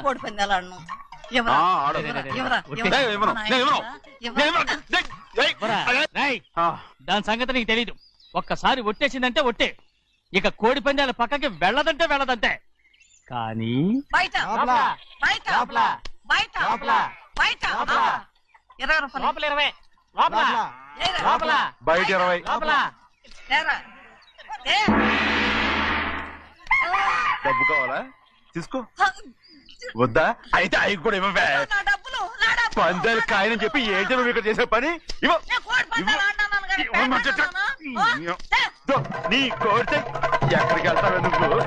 కోడి పందాలను దాని సంగతి నీకు తెలీదు. ఒక్కసారి ఒట్టేసిందంటే ఒట్టే. ఇక కోడి పందాల పక్కకి వెళ్ళదంటే వెళ్ళదంతే. కానీ బయట బయట బయట బయట 20 రూపాయలు. లోపల 20, లోపల బయట 20. డబ్బు కావాలా? తీసుకో. వద్దా? అయితే అవి కూడా ఇవ్వవే. పందాలు కాయని చెప్పి ఏంటి నువ్వు ఇక్కడ చేసే పని? నీ కోరితే ఎక్కడికి వెళ్తావే నువ్వు?